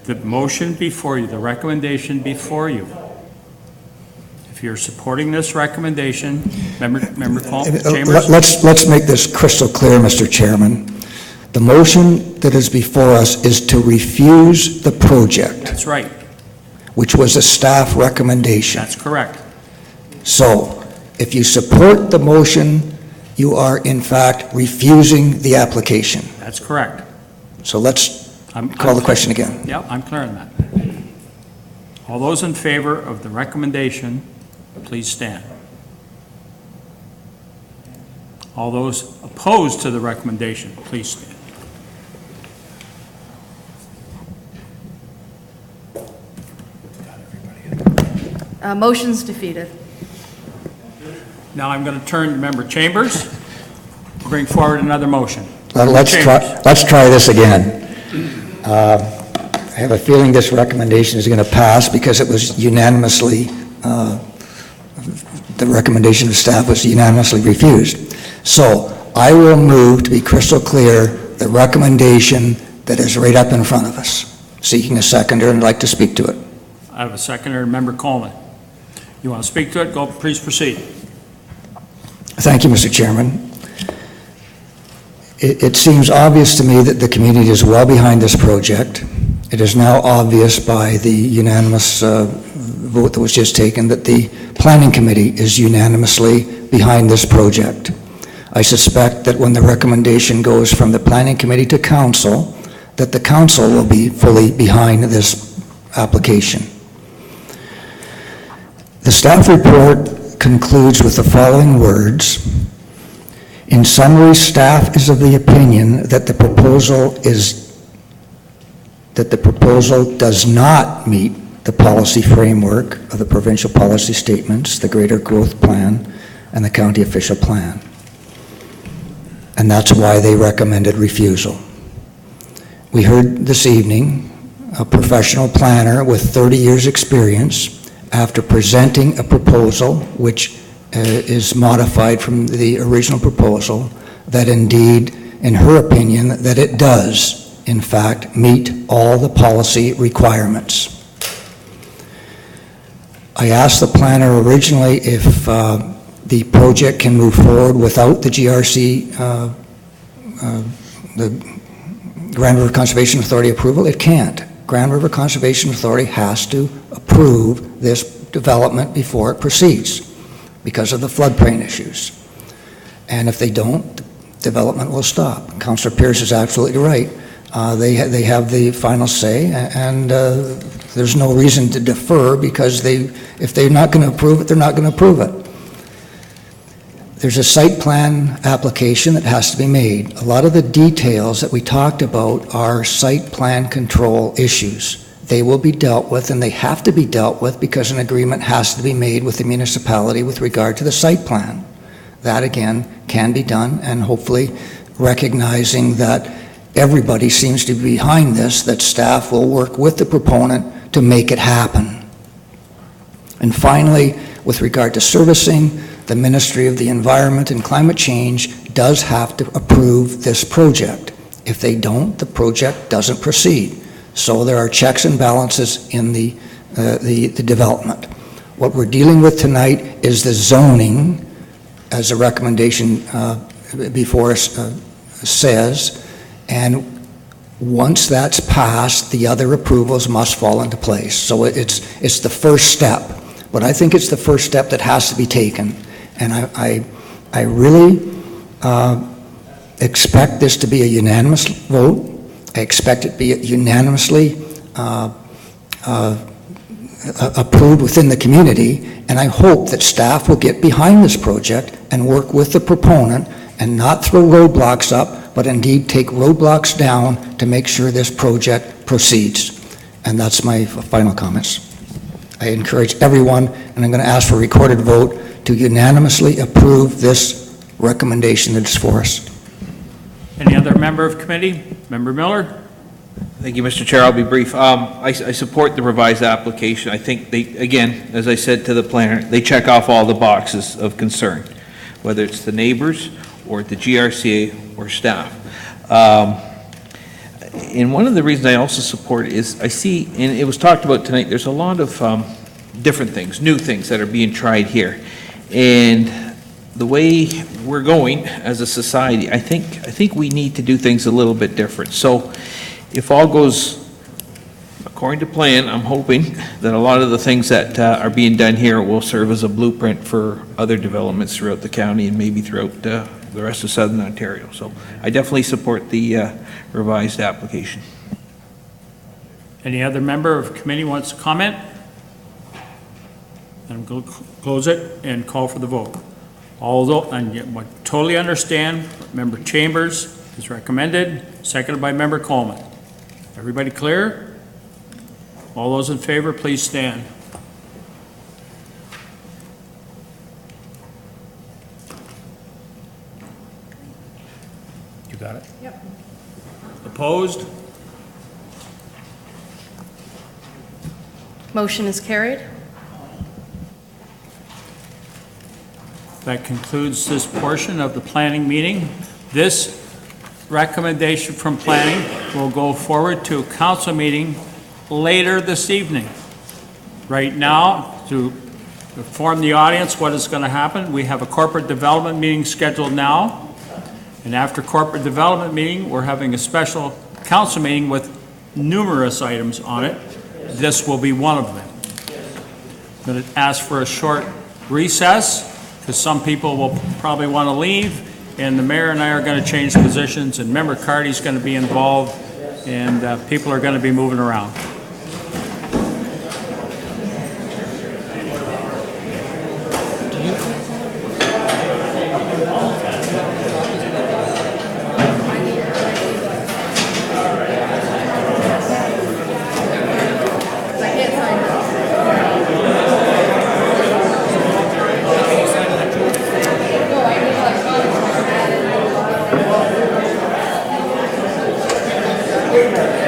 The motion before you, the recommendation before you. If you're supporting this recommendation, Member Chambers? Let's make this crystal clear, Mr. Chairman. The motion that is before us is to refuse the project. That's right. Which was a staff recommendation. That's correct. So, if you support the motion, you are in fact refusing the application. That's correct. So let's call the question again. Yep, I'm clear on that. All those in favor of the recommendation, please stand. All those opposed to the recommendation, please stand. Motion's defeated. Now I'm going to turn to Member Chambers to bring forward another motion. Let's try this again. I have a feeling this recommendation is going to pass because it was unanimously, the recommendation of staff was unanimously refused. So I will move, to be crystal clear, the recommendation that is right up in front of us. Seeking a seconder and I'd like to speak to it. I have a seconder, Member Coleman. You want to speak to it? Go, please proceed. Thank you, Mr. Chairman. It seems obvious to me that the community is well behind this project. It is now obvious by the unanimous vote that was just taken that the Planning Committee is unanimously behind this project. I suspect that when the recommendation goes from the Planning Committee to Council, that the Council will be fully behind this application. The staff report concludes with the following words. In summary, staff is of the opinion that the proposal does not meet the policy framework of the provincial policy statements, the Greater Growth Plan, and the county official plan. And that's why they recommended refusal. We heard this evening a professional planner with 30 years' experience, after presenting a proposal which is modified from the original proposal, that indeed, in her opinion, that it does, in fact, meet all the policy requirements. I asked the planner originally if the project can move forward without the GRC, the Grand River Conservation Authority approval. It can't. Grand River Conservation Authority has to approve this development before it proceeds because of the floodplain issues. And if they don't, development will stop. Councillor Pierce is absolutely right. They have the final say, and there's no reason to defer, because if they're not going to approve it, they're not going to approve it. There's a site plan application that has to be made. A lot of the details that we talked about are site plan control issues. They will be dealt with, and they have to be dealt with because an agreement has to be made with the municipality with regard to the site plan. That, again, can be done, and hopefully recognizing that everybody seems to be behind this, that staff will work with the proponent to make it happen. And finally, with regard to servicing, the Ministry of the Environment and Climate Change does have to approve this project. If they don't, the project doesn't proceed. So there are checks and balances in the development. What we're dealing with tonight is the zoning, as a recommendation before us says, and once that's passed, the other approvals must fall into place. So it's the first step, but I think it's the first step that has to be taken. And I really expect this to be a unanimous vote. I expect it to be unanimously approved within the community, and I hope that staff will get behind this project and work with the proponent and not throw roadblocks up, but indeed take roadblocks down to make sure this project proceeds. And that's my final comments. I encourage everyone, and I'm going to ask for a recorded vote, to unanimously approve this recommendation that is for us. Any other member of committee? Member Miller? Thank you, Mr. Chair. I'll be brief. I support the revised application. I think they, again, as I said to the planner, they check off all the boxes of concern, whether it's the neighbors or the GRCA or staff. And one of the reasons I also support is I see, and it was talked about tonight, there's a lot of different things, new things that are being tried here. And the way we're going as a society, I think we need to do things a little bit different. So if all goes according to plan, I'm hoping that a lot of the things that are being done here will serve as a blueprint for other developments throughout the county and maybe throughout the rest of Southern Ontario. So I definitely support the revised application. Any other member of committee wants to comment? And we'll close it and call for the vote. Although, and yet, I totally understand, Member Chambers is recommended, seconded by Member Coleman. Everybody clear? All those in favor, please stand. You got it? Yep. Opposed? Motion is carried. That concludes this portion of the planning meeting. This recommendation from planning will go forward to a council meeting later this evening. Right now, to inform the audience what is going to happen, we have a corporate development meeting scheduled now. And after corporate development meeting, we're having a special council meeting with numerous items on it. This will be one of them. I'm going to ask for a short recess, because some people will probably want to leave, and the mayor and I are going to change positions, and Member Carty's going to be involved, and people are going to be moving around. Do you Dignar.